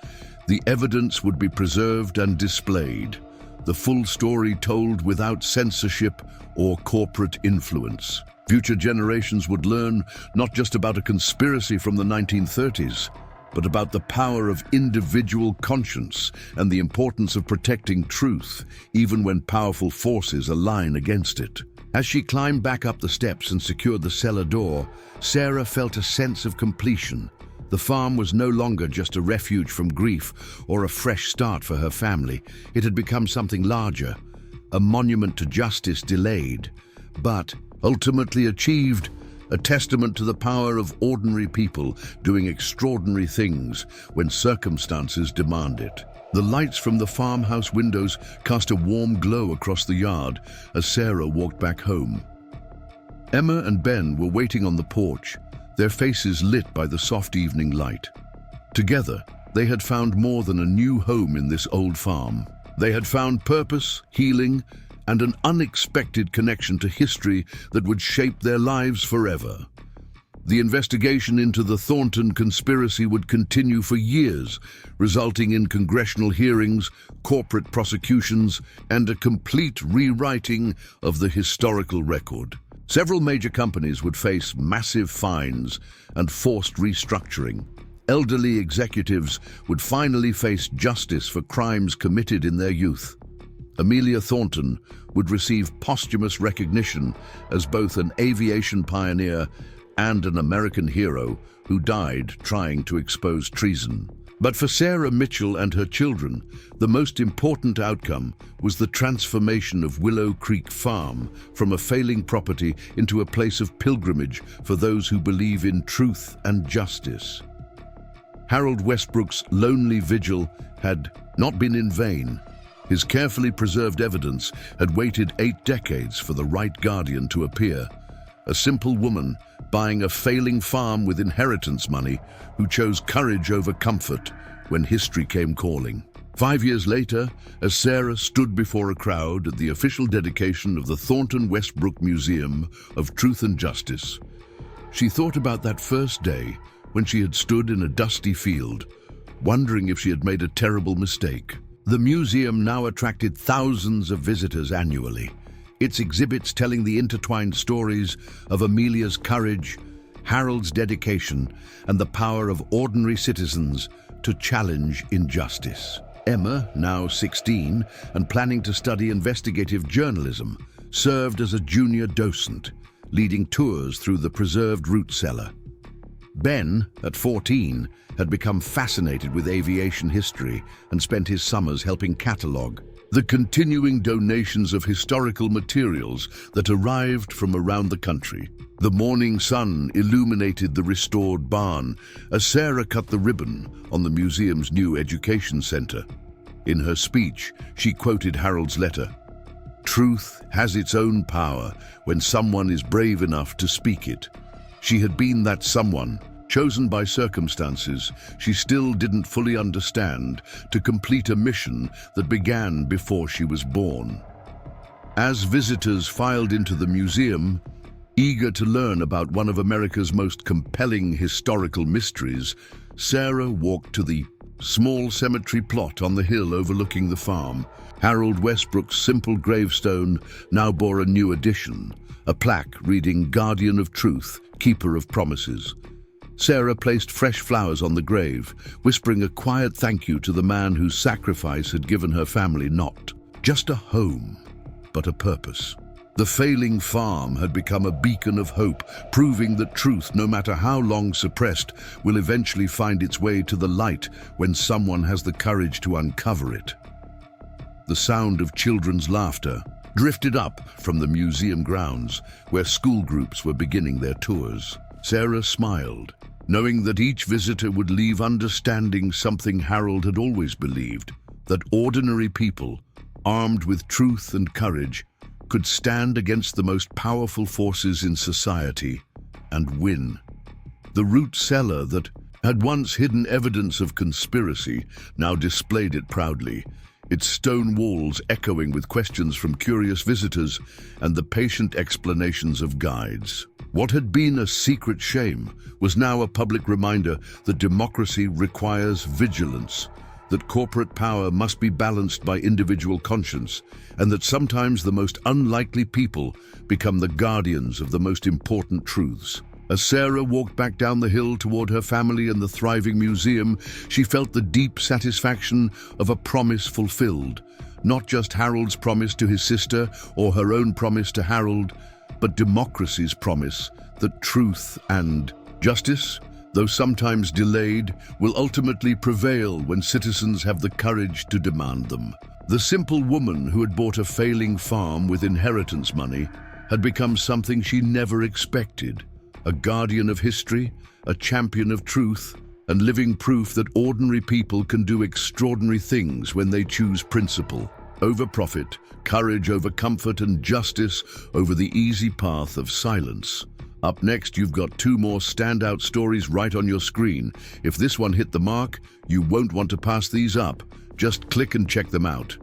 The evidence would be preserved and displayed, the full story told without censorship or corporate influence. Future generations would learn not just about a conspiracy from the 1930s, but about the power of individual conscience and the importance of protecting truth, even when powerful forces align against it. As she climbed back up the steps and secured the cellar door, Sarah felt a sense of completion. The farm was no longer just a refuge from grief or a fresh start for her family. It had become something larger, a monument to justice delayed, but ultimately achieved, a testament to the power of ordinary people doing extraordinary things when circumstances demand it. The lights from the farmhouse windows cast a warm glow across the yard as Sarah walked back home. Emma and Ben were waiting on the porch, their faces lit by the soft evening light. Together, they had found more than a new home in this old farm. They had found purpose, healing, and an unexpected connection to history that would shape their lives forever. The investigation into the Thornton conspiracy would continue for years, resulting in congressional hearings, corporate prosecutions, and a complete rewriting of the historical record. Several major companies would face massive fines and forced restructuring. Elderly executives would finally face justice for crimes committed in their youth. Amelia Thornton would receive posthumous recognition as both an aviation pioneer and an American hero who died trying to expose treason. But for Sarah Mitchell and her children, the most important outcome was the transformation of Willow Creek Farm from a failing property into a place of pilgrimage for those who believe in truth and justice. Harold Westbrook's lonely vigil had not been in vain. His carefully preserved evidence had waited 8 decades for the right guardian to appear. A simple woman buying a failing farm with inheritance money who chose courage over comfort when history came calling. 5 years later, as Sarah stood before a crowd at the official dedication of the Thornton Westbrook Museum of Truth and Justice, she thought about that first day when she had stood in a dusty field, wondering if she had made a terrible mistake. The museum now attracted thousands of visitors annually, its exhibits telling the intertwined stories of Amelia's courage, Harold's dedication, and the power of ordinary citizens to challenge injustice. Emma, now 16 and planning to study investigative journalism, served as a junior docent, leading tours through the preserved root cellar. Ben, at 14, had become fascinated with aviation history and spent his summers helping catalogue the continuing donations of historical materials that arrived from around the country. The morning sun illuminated the restored barn as Sarah cut the ribbon on the museum's new education center. In her speech, she quoted Harold's letter, "Truth has its own power when someone is brave enough to speak it." She had been that someone, chosen by circumstances she still didn't fully understand, to complete a mission that began before she was born. As visitors filed into the museum, eager to learn about one of America's most compelling historical mysteries, Sarah walked to the small cemetery plot on the hill overlooking the farm. Harold Westbrook's simple gravestone now bore a new addition, a plaque reading "Guardian of Truth, Keeper of Promises." Sarah placed fresh flowers on the grave, whispering a quiet thank you to the man whose sacrifice had given her family not just a home, but a purpose. The failing farm had become a beacon of hope, proving that truth, no matter how long suppressed, will eventually find its way to the light when someone has the courage to uncover it. The sound of children's laughter drifted up from the museum grounds, where school groups were beginning their tours. Sarah smiled, knowing that each visitor would leave understanding something Harold had always believed, that ordinary people, armed with truth and courage, could stand against the most powerful forces in society and win. The root cellar that had once hidden evidence of conspiracy, now displayed it proudly, its stone walls echoing with questions from curious visitors and the patient explanations of guides. What had been a secret shame was now a public reminder that democracy requires vigilance, that corporate power must be balanced by individual conscience, and that sometimes the most unlikely people become the guardians of the most important truths. As Sarah walked back down the hill toward her family and the thriving museum, she felt the deep satisfaction of a promise fulfilled. Not just Harold's promise to his sister or her own promise to Harold, but democracy's promise that truth and justice, though sometimes delayed, will ultimately prevail when citizens have the courage to demand them. The simple woman who had bought a failing farm with inheritance money had become something she never expected. A guardian of history, a champion of truth, and living proof that ordinary people can do extraordinary things when they choose principle over profit, courage over comfort, and justice over the easy path of silence. Up next, you've got two more standout stories right on your screen. If this one hit the mark, you won't want to pass these up. Just click and check them out.